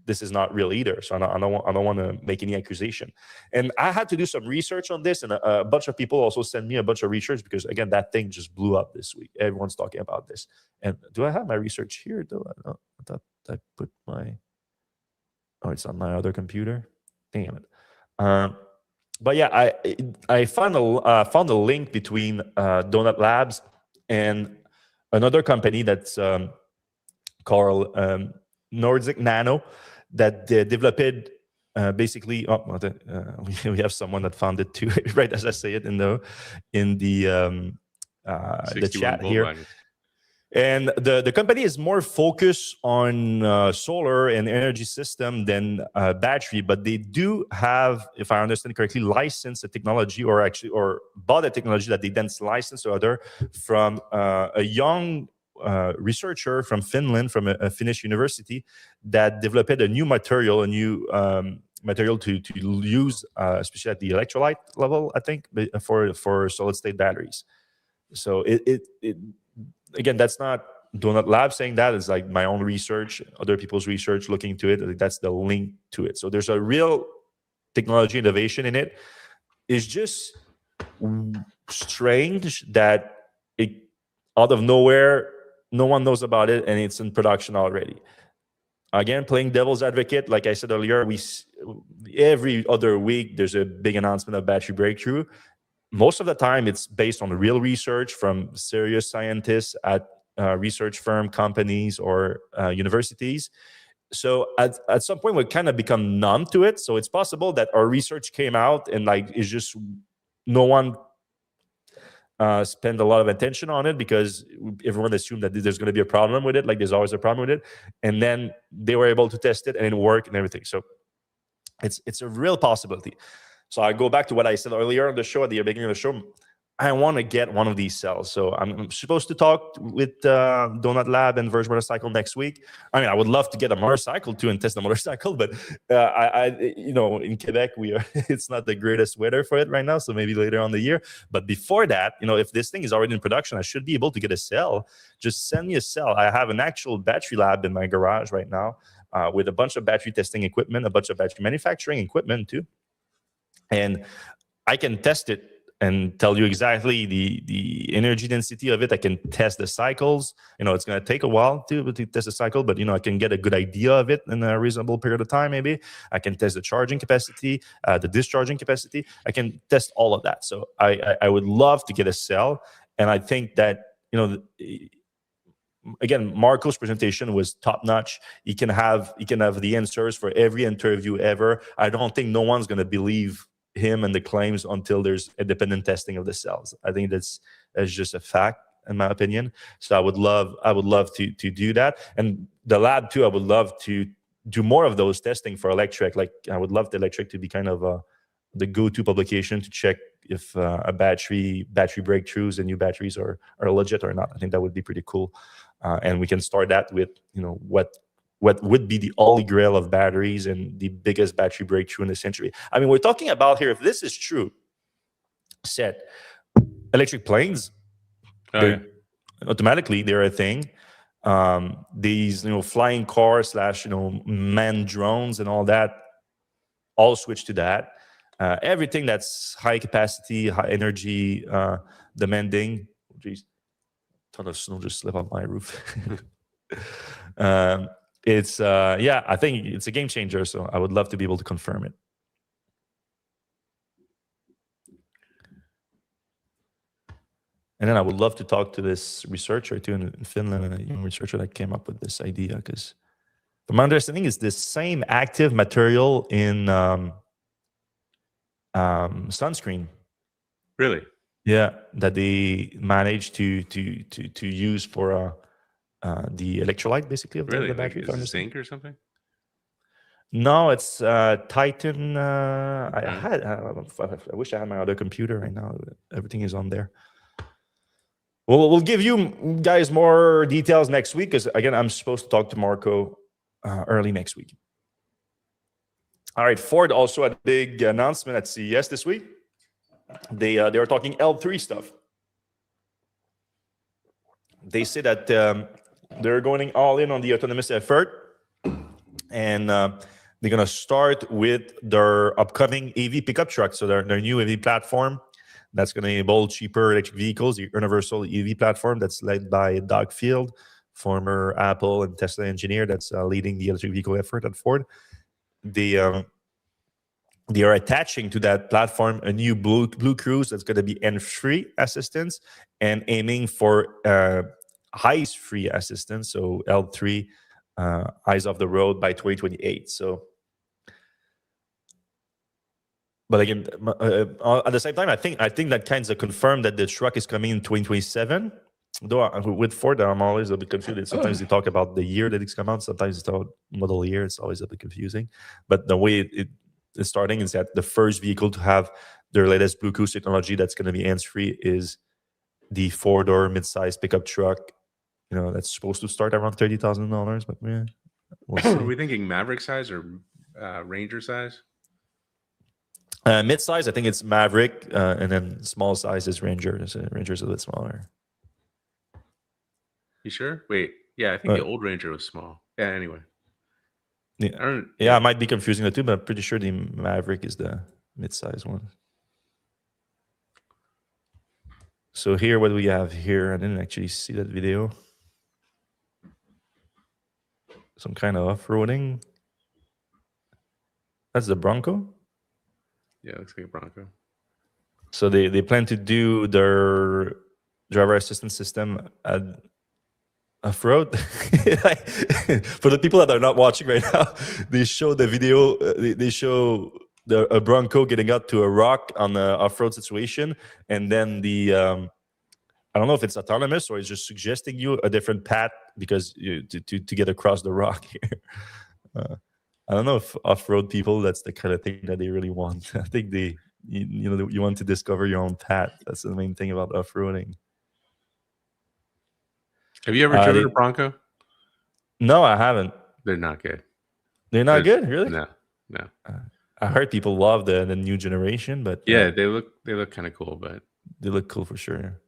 this is not real either. So I don't want to make any accusation. And I had to do some research on this, and a bunch of people also sent me a bunch of research because again, that thing just blew up this week. Everyone's talking about this. And do I have my research here though? I thought I put my, it's on my other computer. Damn it. But yeah, I found a link between Donut Labs and another company that's called Nordic Nano that developed basically. We have someone that found it too, right as I say it in the chat here. Line. And the company is more focused on solar and energy system than battery, but they do have, if I understand correctly, licensed a technology or bought a technology that they then licensed or other from a young researcher from Finland, from a Finnish university, that developed a new material, to use, especially at the electrolyte level, I think, for solid state batteries. So it again, that's not Donut Lab saying that. It's like my own research, other people's research looking into it. I think that's the link to it. So there's a real technology innovation in it. It's just strange that it out of nowhere, no one knows about it, and it's in production already. Again, playing devil's advocate, like I said earlier, every other week there's a big announcement of battery breakthrough. Most of the time, it's based on real research from serious scientists at research firm companies or universities. So at some point, we kind of become numb to it. So it's possible that our research came out and like it's just no one spend a lot of attention on it because everyone assumed that there's going to be a problem with it. Like there's always a problem with it. And then they were able to test it and it worked and everything. So it's a real possibility. So I go back to what I said earlier on the show, at the beginning of the show. I want to get one of these cells. So I'm supposed to talk with Donut Lab and Verge Motorcycle next week. I mean, I would love to get a motorcycle too and test the motorcycle, but in Quebec, it's not the greatest weather for it right now. So maybe later on the year. But before that, if this thing is already in production, I should be able to get a cell. Just send me a cell. I have an actual battery lab in my garage right now with a bunch of battery testing equipment, a bunch of battery manufacturing equipment too. And I can test it and tell you exactly the energy density of it. I can test the cycles. It's going to take a while to test the cycle, but I can get a good idea of it in a reasonable period of time. Maybe I can test the charging capacity, the discharging capacity. I can test all of that. So I would love to get a cell, and I think that again, Marco's presentation was top notch. He can have the answers for every interview ever. I don't think no one's going to believe him and the claims until there's independent testing of the cells. I think that's just a fact, in my opinion. So I would love to do that. And the lab too, I would love to do more of those testing for Electrek. Like, I would love the Electrek to be kind of the go-to publication to check if a battery breakthroughs and new batteries are legit or not. I think that would be pretty cool. And we can start that with what would be the holy grail of batteries and the biggest battery breakthrough in the century. I mean, we're talking about here, if this is true, electric planes, automatically they're a thing. These flying cars / manned drones and all that, all switch to that. Everything that's high capacity, high energy demanding. Geez, ton of snow just slipped on my roof. It's I think it's a game changer. So I would love to be able to confirm it. And then I would love to talk to this researcher too in Finland, a young researcher that came up with this idea, because from my understanding, it's the same active material in sunscreen. Really? Yeah, that they managed to use for the electrolyte, basically, of the battery. Is it zinc or something? No, it's Titan. I wish I had my other computer right now. Everything is on there. We'll give you guys more details next week, because again, I'm supposed to talk to Marco early next week. All right, Ford also had a big announcement at CES this week. They are talking L3 stuff. They say that they're going all in on the autonomous effort, and they're going to start with their upcoming EV pickup truck. So their new EV platform that's going to enable cheaper electric vehicles, the universal EV platform that's led by Doug Field, former Apple and Tesla engineer that's leading the electric vehicle effort at Ford. They are attaching to that platform a new Blue Cruise that's going to be hands-free assistance and aiming for eyes-free assistance, so L3, eyes off the road by 2028. So, but again, at the same time, I think that kind of confirmed that the truck is coming in 2027. Though with Ford, I'm always a bit confused. Sometimes they talk about the year that it's come out. Sometimes it's about model year. It's always a bit confusing. But the way it's starting is that the first vehicle to have their latest Blue Cruise technology that's going to be hands-free is the 4-door mid-size pickup truck. That's supposed to start around $30,000. But yeah, we'll see. Are we thinking Maverick size or Ranger size? Mid-size, I think it's Maverick, and then small size is Ranger. So Ranger's a bit smaller. You sure? Wait, yeah, I think the old Ranger was small. Yeah, anyway. Yeah, I might be confusing the two, but I'm pretty sure the Maverick is the mid-size one. So here, what do we have here? I didn't actually see that video. Some kind of off-roading. That's the Bronco? Yeah, it looks like a Bronco. So they plan to do their driver assistance system at off-road. For the people that are not watching right now, they show the video. They show a Bronco getting up to a rock on an off-road situation, and then I don't know if it's autonomous or it's just suggesting you a different path because to get across the rock here. I don't know if off-road people, that's the kind of thing that they really want. I think you want to discover your own path. That's the main thing about off-roading. Have you ever driven a Bronco? No, I haven't. They're not good. They're not good, really? No. I heard people love the new generation, but yeah, they look kind of cool, but they look cool for sure.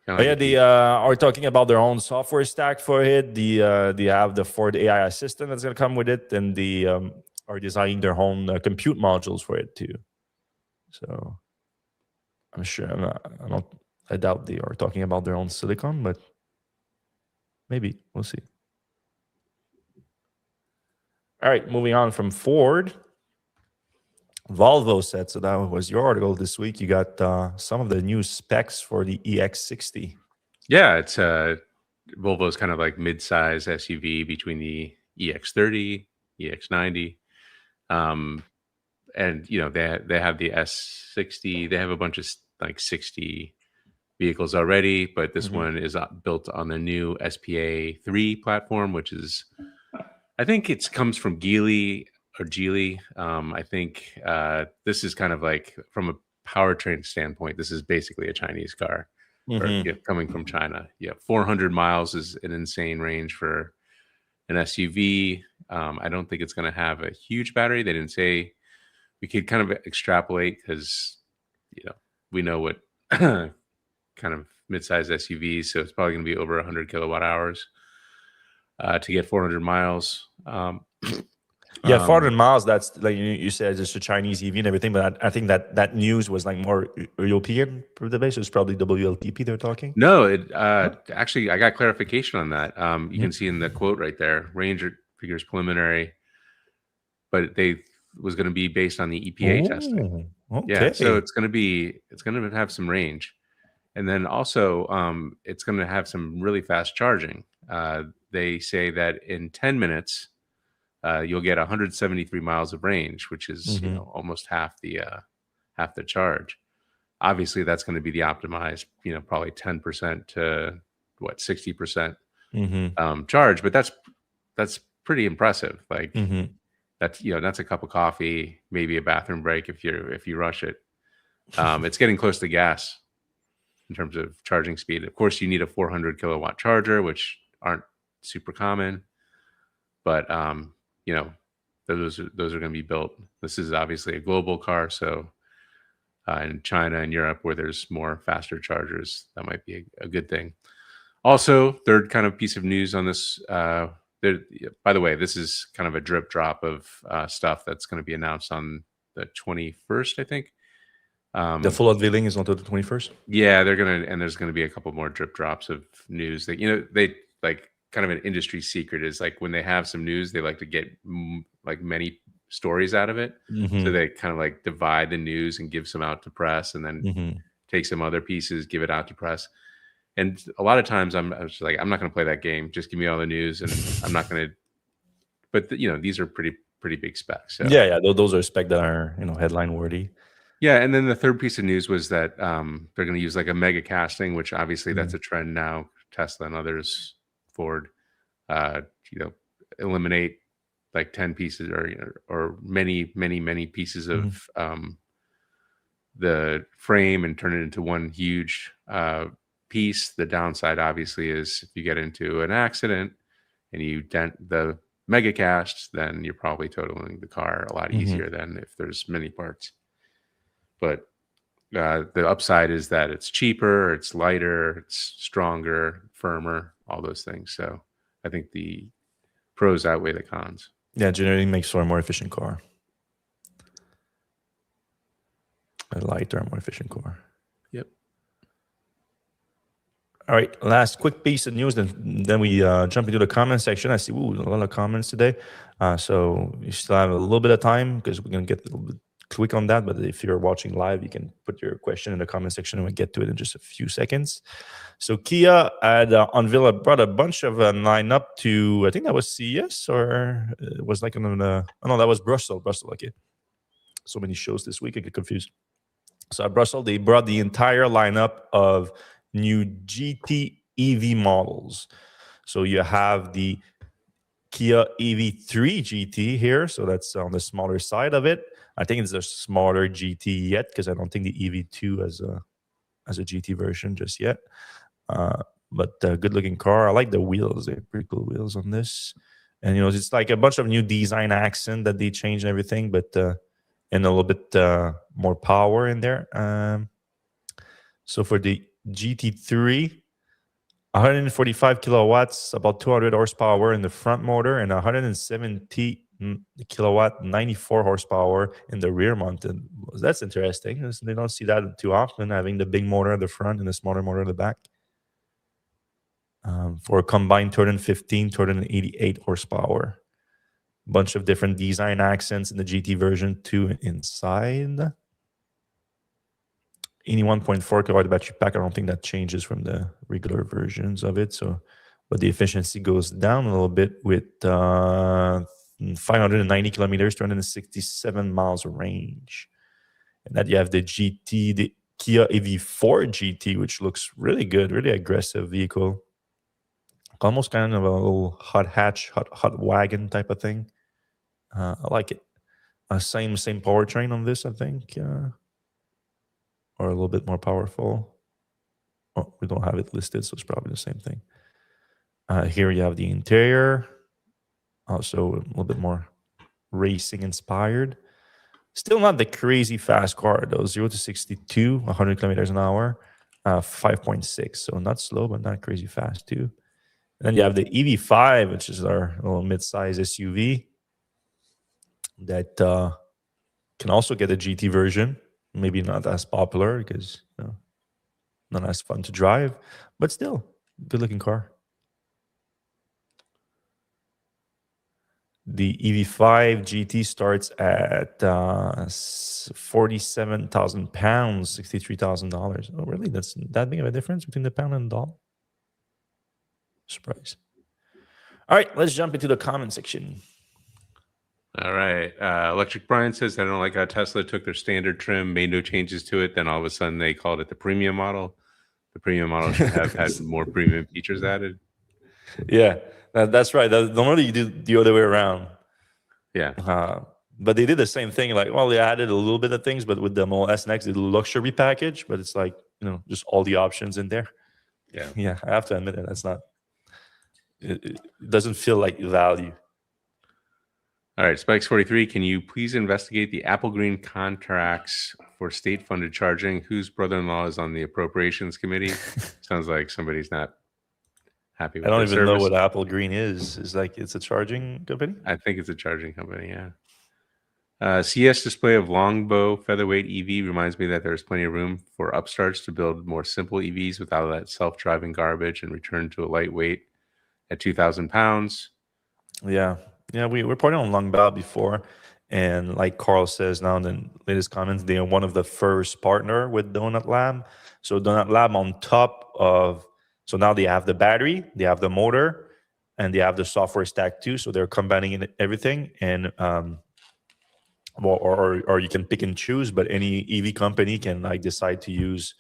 But yeah, they are talking about their own software stack for it. They have the Ford AI assistant that's going to come with it, and they are designing their own compute modules for it too. So I'm sure. I doubt they are talking about their own silicon, but maybe we'll see. All right, moving on from Ford. Volvo said, so that was your article this week. You got some of the new specs for the EX60. Yeah, it's Volvo's kind of like mid-size SUV between the EX30, EX90, and they have the S60. They have a bunch of like 60 vehicles already, but this one is built on the new SPA3 platform, which is, I think it comes from Geely or Geely. I think this is kind of like, from a powertrain standpoint, this is basically a Chinese car, or coming from China. 400 miles is an insane range for an SUV. I don't think it's going to have a huge battery. They didn't say. We could kind of extrapolate, because we know what kind of mid-sized SUVs, so it's probably going to be over 100 kilowatt hours to get 400 miles. 400 miles. That's like you said, it's a Chinese EV and everything, but I think that news was like more European for the base. It's probably WLTP they're talking. No, actually, I got clarification on that. You can see in the quote right there, range figures preliminary, but they was going to be based on the EPA testing. Okay. Yeah, so it's going to have some range, and then also it's going to have some really fast charging. They say that in 10 minutes you'll get 173 miles of range, which is almost half the charge. Obviously, that's going to be the optimized, probably 10% to 60% charge, but that's pretty impressive. Like that's a cup of coffee, maybe a bathroom break if you rush it. It's getting close to gas in terms of charging speed. Of course, you need a 400 kilowatt charger, which aren't super common, but those are going to be built. This is obviously a global car, so in China and Europe, where there's more faster chargers, that might be a good thing. Also, third kind of piece of news on this. By the way, this is kind of a drip drop of stuff that's going to be announced on the 21st, I think. The full unveiling is until the 21st. Yeah, there's gonna be a couple more drip drops of news that they like, kind of an industry secret is like, when they have some news, they like to get like many stories out of it. So they kind of like divide the news and give some out to press, and then take some other pieces, give it out to press. And a lot of times I was just like, I'm not going to play that game. Just give me all the news, and I'm not going to. But these are pretty big specs. So. Yeah. Those are specs that are headline worthy. Yeah, and then the third piece of news was that they're going to use like a mega casting, which obviously that's a trend now. Tesla and others, Ford, eliminate like 10 pieces or many pieces of the frame and turn it into one huge piece. The downside obviously is if you get into an accident and you dent the mega cast, then you're probably totaling the car a lot easier than if there's many parts. But the upside is that it's cheaper, it's lighter, it's stronger, firmer, all those things. So I think the pros outweigh the cons. Yeah, generally makes for a more efficient car. A lighter, more efficient car. Yep. All right, last quick piece of news, then we jump into the comment section. I see a lot of comments today. So you still have a little bit of time because we're going to get a little bit quick on that. But if you're watching live, you can put your question in the comment section and we'll get to it in just a few seconds. So Kia had brought a bunch of lineup to, I think that was CES, or it was like that was Brussels. Okay. So many shows this week, I get confused. So at Brussels, they brought the entire lineup of new GT EV models. So you have the Kia EV3 GT here. So that's on the smaller side of it. I think it's a smaller GT yet because I don't think the EV2 has a GT version just yet. But a good looking car. I like the wheels. They're pretty cool wheels on this. And, it's like a bunch of new design accent that they changed and everything, but and a little bit more power in there. So for the GT3, 145 kilowatts, about 200 horsepower in the front motor, and 170 kilowatt, 94 horsepower in the rear mounted. That's interesting. They don't see that too often, having the big motor at the front and the smaller motor at the back. For a combined 215, 288 horsepower. Bunch of different design accents in the GT version 2 inside. 81.4 kilowatt battery pack. I don't think that changes from the regular versions of it. So, but the efficiency goes down a little bit with 590 kilometers, 267 miles of range. And then you have the GT, the Kia EV4 GT, which looks really good, really aggressive vehicle. Almost kind of a little hot hatch, hot wagon type of thing. I like it. Same powertrain on this, I think, or a little bit more powerful. Oh, we don't have it listed, so it's probably the same thing. Here you have the interior, also a little bit more racing inspired. Still not the crazy fast car though. 0 to 62, 100 kilometers an hour, 5.6. So not slow, but not crazy fast too. And then you have the EV5, which is our little mid-size SUV that can also get a GT version. Maybe not as popular because not as fun to drive, but still good-looking car. The EV5 GT starts at 47,000 pounds, $63,000. Oh, really? That's that big of a difference between the pound and the dollar? Surprise. All right, let's jump into the comment section. All right. Electric Brian says, I don't like how Tesla took their standard trim, made no changes to it. Then all of a sudden they called it the premium model. The premium model should have had more premium features added. Yeah, that's right. Normally you do the other way around. Yeah. But they did the same thing. Like, well, they added a little bit of things, but with the Model S Next, the luxury package, but it's like, just all the options in there. Yeah. Yeah, I have to admit that that's not, it doesn't feel like value. All right, Spikes43, can you please investigate the Apple Green contracts for state-funded charging? Whose brother-in-law is on the appropriations committee? Sounds like somebody's not happy with I don't their even know service. what Apple Green is. It's like it's a charging company? I think it's a charging company, yeah. CS display of Longbow featherweight EV reminds me that there's plenty of room for upstarts to build more simple EVs without that self-driving garbage and return to a lightweight at 2,000 pounds. Yeah, we were pointing on Longbow before, and like Carl says now in the latest comments, they are one of the first partner with Donut Lab. So Donut Lab on top of, so now they have the battery, they have the motor, and they have the software stack too. So they're combining in everything, and or you can pick and choose, but any EV company can like decide to use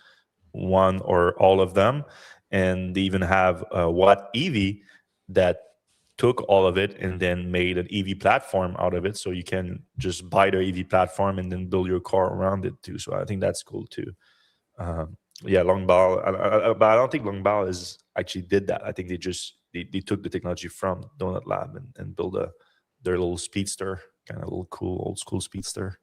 one or all of them, and they even have Watt EV that took all of it and then made an EV platform out of it, so you can just buy their EV platform and then build your car around it too. So I think that's cool too. Yeah, Longbow, but I don't think Longbow actually did that. I think they took the technology from Donut Lab and built their little speedster, kind of little cool old school speedster.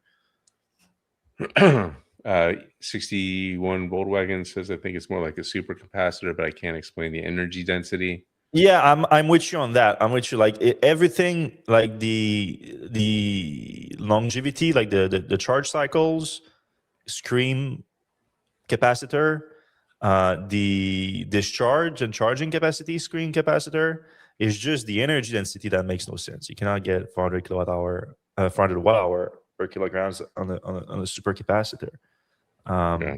61 Volkswagen says, I think it's more like a supercapacitor, but I can't explain the energy density. Yeah, I'm with you on that. I'm with you. Like everything, like the longevity, like the charge cycles, scream capacitor, the discharge and charging capacity, screen capacitor, is just the energy density that makes no sense. You cannot get 400 kilowatt hour, 400 watt hour per kilograms on a super capacitor. Yeah.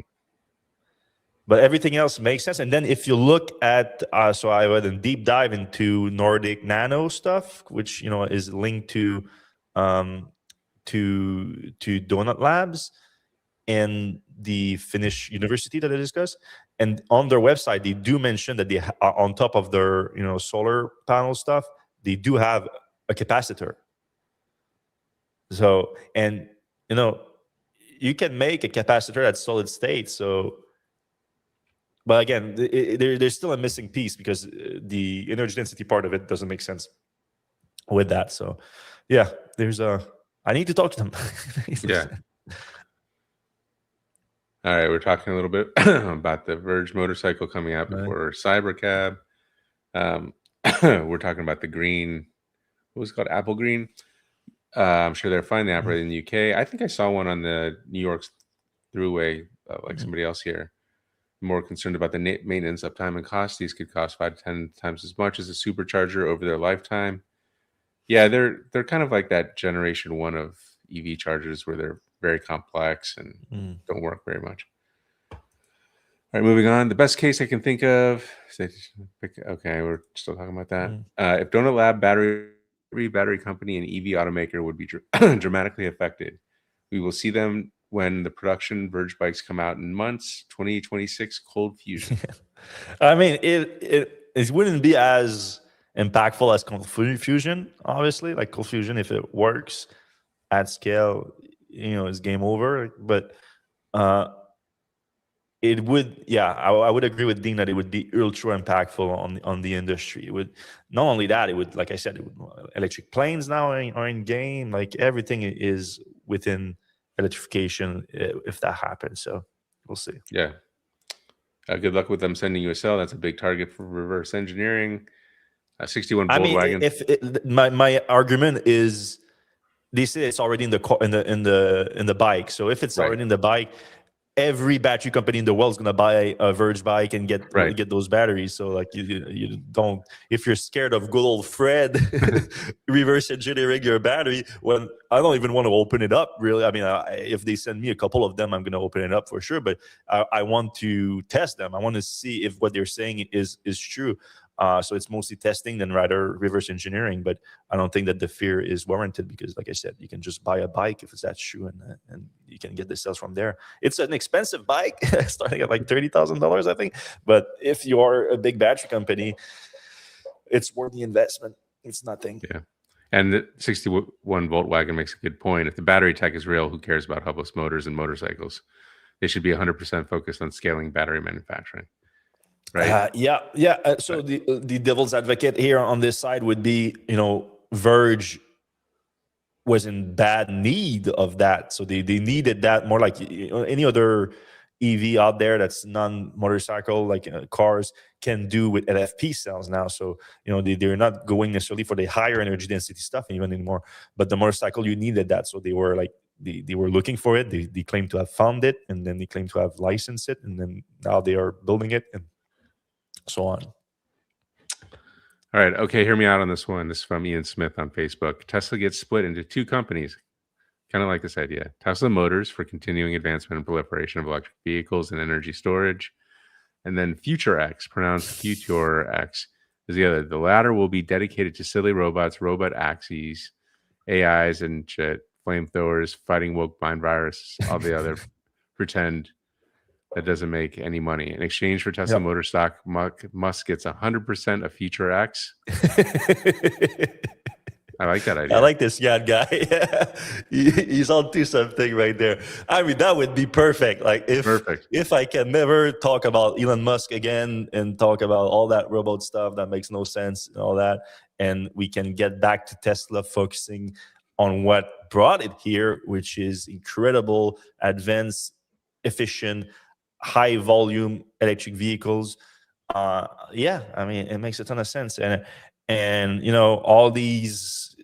But everything else makes sense. And then if you look at, so I went and deep dive into Nordic Nano stuff, which is linked to Donut Labs and the Finnish university that I discussed. And on their website, they do mention that they on top of their solar panel stuff, they do have a capacitor. So, and you can make a capacitor that's solid state. So, but again, there's still a missing piece because the energy density part of it doesn't make sense with that. So, yeah, I need to talk to them. Yeah. All right, we're talking a little bit about the Verge motorcycle coming out before Cybercab. We're talking about the green, what was it called, Apple Green. I'm sure they're fine. They operate in the UK. I think I saw one on the New York's Thruway, like somebody else here. More concerned about the maintenance, uptime, and cost. These could cost 5 to 10 times as much as a supercharger over their lifetime. Yeah, they're kind of like that generation one of EV chargers where they're very complex and don't work very much. All right, moving on. The best case I can think of. Okay, we're still talking about that. If Donut Lab battery company and EV automaker would be dramatically affected, we will see them when the production Verge bikes come out in months. 2026 cold fusion. I mean, it wouldn't be as impactful as cold fusion, obviously. Like cold fusion, if it works at scale, it's game over. But it would, yeah, I would agree with Dean that it would be ultra impactful on the industry. It would, not only that, it would, like I said, electric planes now are in game. Like everything is within electrification if that happens. So we'll see. Yeah. Good luck with them sending you a cell. That's a big target for reverse engineering. 61 Volkswagen. My argument is, they say it's already in the bike. So if it's already in the bike, every battery company in the world is going to buy a Verge bike and get those batteries. So like you don't, if you're scared of good old Fred reverse engineering your battery, when I don't even want to open it up really. I mean, if they send me a couple of them, I'm going to open it up for sure. But I want to test them. I want to see if what they're saying is true. So it's mostly testing than rather reverse engineering, but I don't think that the fear is warranted because, like I said, you can just buy a bike if it's that true, and you can get the sales from there. It's an expensive bike, starting at like $30,000, I think. But if you are a big battery company, it's worth the investment. It's nothing. Yeah, and the 61 Volkswagen makes a good point. If the battery tech is real, who cares about hubless motors and motorcycles? They should be 100% focused on scaling battery manufacturing. Right. So the devil's advocate here on this side would be, Verge was in bad need of that, so they needed that more like any other EV out there that's non-motorcycle, like cars can do with LFP cells now. So they're not going necessarily for the higher energy density stuff even anymore. But the motorcycle, you needed that, so they were like they were looking for it. They claimed to have found it, and then they claimed to have licensed it, and then now they are building it and so on. All right. Okay. Hear me out on this one. This is from Ian Smith on Facebook. Tesla gets split into two companies. Kind of like this idea. Tesla Motors for continuing advancement and proliferation of electric vehicles and energy storage. And then Future X, pronounced Future X, is the other. The latter will be dedicated to silly robots, robot axes, AIs and shit, flamethrowers, fighting woke mind virus, all the other pretend that doesn't make any money. In exchange for Tesla Motor stock, Musk gets 100% of Future X. I like that idea. I like this guy. He's on to something right there. I mean, that would be perfect. Like if I can never talk about Elon Musk again and talk about all that robot stuff that makes no sense and all that, and we can get back to Tesla focusing on what brought it here, which is incredible, advanced, efficient, high volume electric vehicles. I mean, it makes a ton of sense. And all these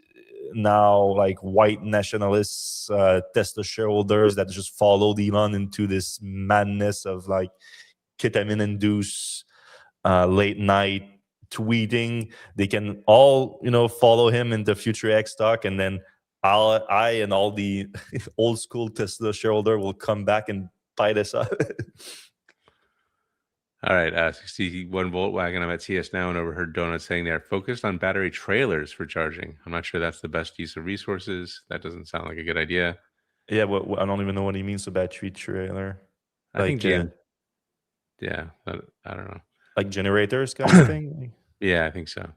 now like white nationalists, Tesla shareholders that just followed Elon into this madness of like ketamine induced late night tweeting, they can all follow him into Future X stock, and then I and all the old school Tesla shareholder will come back and bite us up. All right, 61 Volkswagen. I'm at CS now and overheard Donut saying they're focused on battery trailers for charging. I'm not sure that's the best use of resources. That doesn't sound like a good idea. Yeah, I don't even know what he means, a battery trailer. I think, yeah, I don't know. Like generators kind of thing? Yeah, I think so.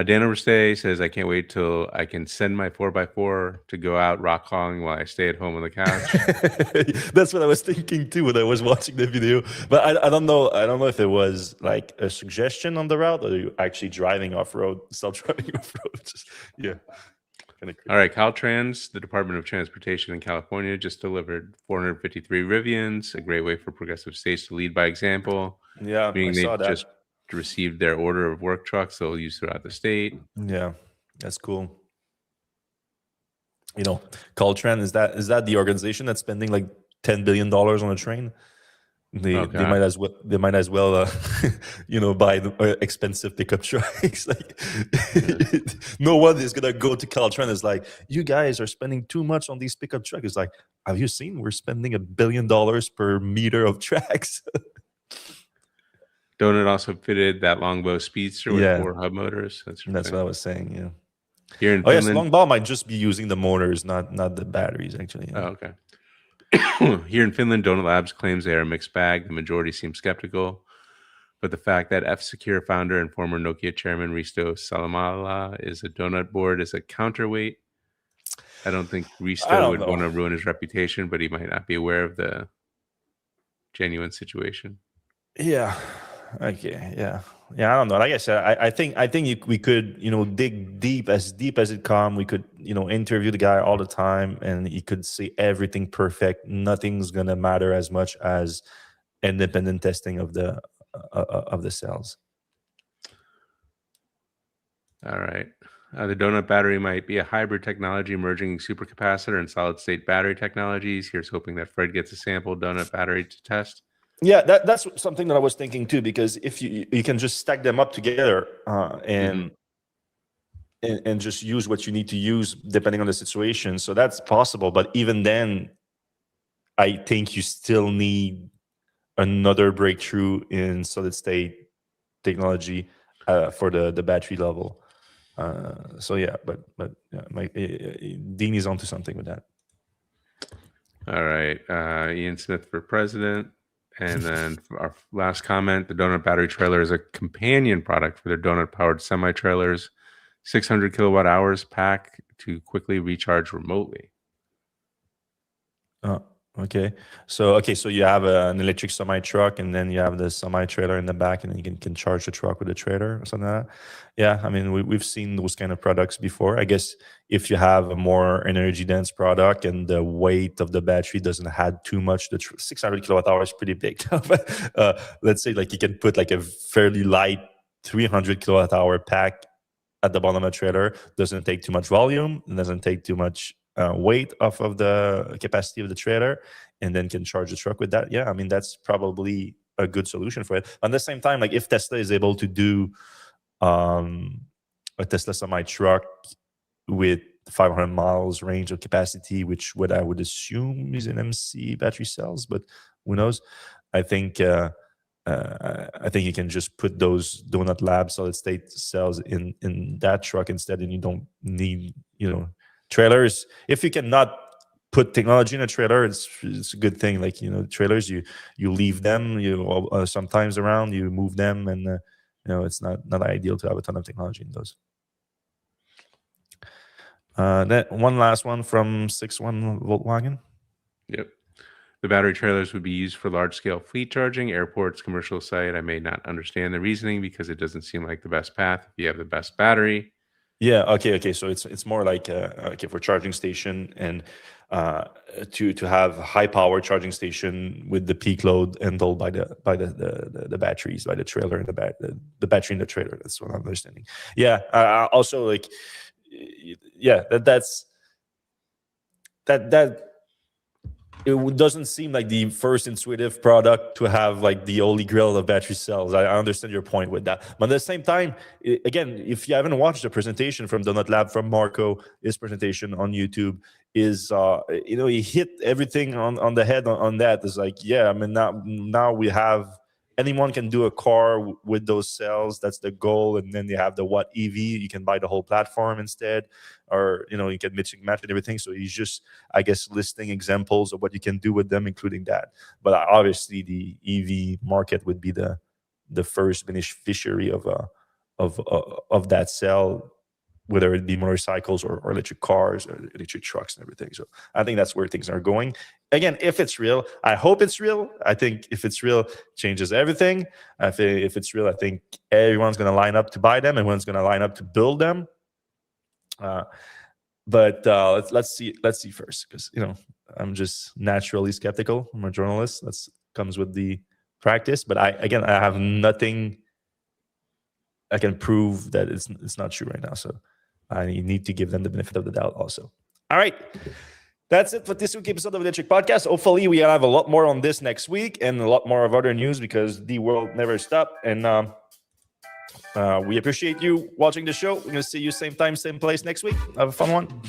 Dan Overstay says, I can't wait till I can send my 4x4 to go out rock hauling while I stay at home on the couch. That's what I was thinking too when I was watching the video. But I don't know. I don't know if it was like a suggestion on the route, or are you actually driving off-road, self-driving off-road. Yeah. All right, Caltrans, the Department of Transportation in California, just delivered 453 Rivians, a great way for progressive states to lead by example. Yeah, I saw that. Just received their order of work trucks they'll use throughout the state. Yeah, that's cool. You know, Caltran, is that the organization that's spending like $10 billion on a train? They Okay. might as well buy the expensive pickup trucks. Like Yeah. no one is gonna go to Caltran. It's like, you guys are spending too much on these pickup trucks. It's like, have you seen we're spending $1 billion per meter of tracks? Donut also fitted that Longbow Speedster with Yeah, 4 hub motors. That's that's interesting. what I was saying. Yeah. Here in Oh yes, Finland, Longball might just be using the motors, not the batteries. Actually, yeah. oh, okay. Here in Finland, Donut Labs claims they are a mixed bag. The majority seem skeptical, but the fact that F-Secure founder and former Nokia chairman Risto Salamala is a donut board is a counterweight. I don't think I Risto don't would know. want to ruin his reputation, but he might not be aware of the genuine situation. Yeah. Okay. Yeah. Yeah. I don't know. Like I said, I think we could dig deep as it come. We could interview the guy all the time, and he could say everything perfect. Nothing's gonna matter as much as independent testing of the cells. All right. The donut battery might be a hybrid technology merging supercapacitor and solid state battery technologies. Here's hoping that Fred gets a sample donut battery to test. Yeah, that's something that I was thinking too. Because if you can just stack them up together Hmm. and just use what you need to use depending on the situation, so that's possible. But even then, I think you still need another breakthrough in solid state technology for the battery level. So yeah, but yeah, Dean is onto something with that. All right. Ian Smith for president. And then for our last comment, the donut battery trailer is a companion product for their donut powered semi trailers, 600 kilowatt hours pack to quickly recharge remotely. Oh, okay. So you have an electric semi truck, and then you have the semi trailer in the back, and then you can charge the truck with the trailer or something like that. Yeah, I mean we've seen those kind of products before. I guess if you have a more energy dense product and the weight of the battery doesn't add too much, the 600 kilowatt hour is pretty big. But let's say like you can put like a fairly light 300 kilowatt hour pack at the bottom of the trailer, doesn't take too much volume, and doesn't take too much weight off of the capacity of the trailer, and then can charge the truck with that. Yeah, I mean that's probably a good solution for it. At the same time, like if Tesla is able to do um, a Tesla semi truck with 500 miles range of capacity, which what I would assume is an MC battery cells, but who knows? I think I think you can just put those Donut Lab solid state cells in that truck instead, and you don't need trailers. If you cannot put technology in a trailer, it's a good thing. Like trailers, you leave them sometimes around, you move them, and it's not ideal to have a ton of technology in those. Then one last one from 61 Volkswagen. Yep. The battery trailers would be used for large scale fleet charging, airports, commercial site. I may not understand the reasoning because it doesn't seem like the best path if you have the best battery. Yeah. Okay. So it's more like okay, for charging station, and to have high power charging station with the peak load handled by the batteries, by the trailer and the battery in the trailer. That's what I'm understanding. Yeah. Also, like, yeah, that it doesn't seem like the first intuitive product to have like the holy grail of battery cells. I understand your point with that, but at the same time, again, if you haven't watched the presentation from Donut Lab, from Marco, his presentation on YouTube is he hit everything on the head on that. It's like, yeah, I mean, now we have, anyone can do a car with those cells. That's the goal. And then you have the what EV, you can buy the whole platform instead, or you can mix and match and everything. So he's just, I guess, listing examples of what you can do with them, including that. But obviously the EV market would be the first beneficiary of that cell, whether it be motorcycles or electric cars or electric trucks and everything. So I think that's where things are going. Again, if it's real, I hope it's real. I think if it's real, it changes everything. If it's real, I think everyone's going to line up to buy them, everyone's going to line up to build them. But let's see first, because I'm just naturally skeptical. I'm a journalist. That comes with the practice. But I have nothing I can prove that it's not true right now. So I need to give them the benefit of the doubt also. All right. That's it for this week's episode of the Electrek Podcast. Hopefully, we have a lot more on this next week and a lot more of other news because the world never stops. And we appreciate you watching the show. We're going to see you same time, same place next week. Have a fun one.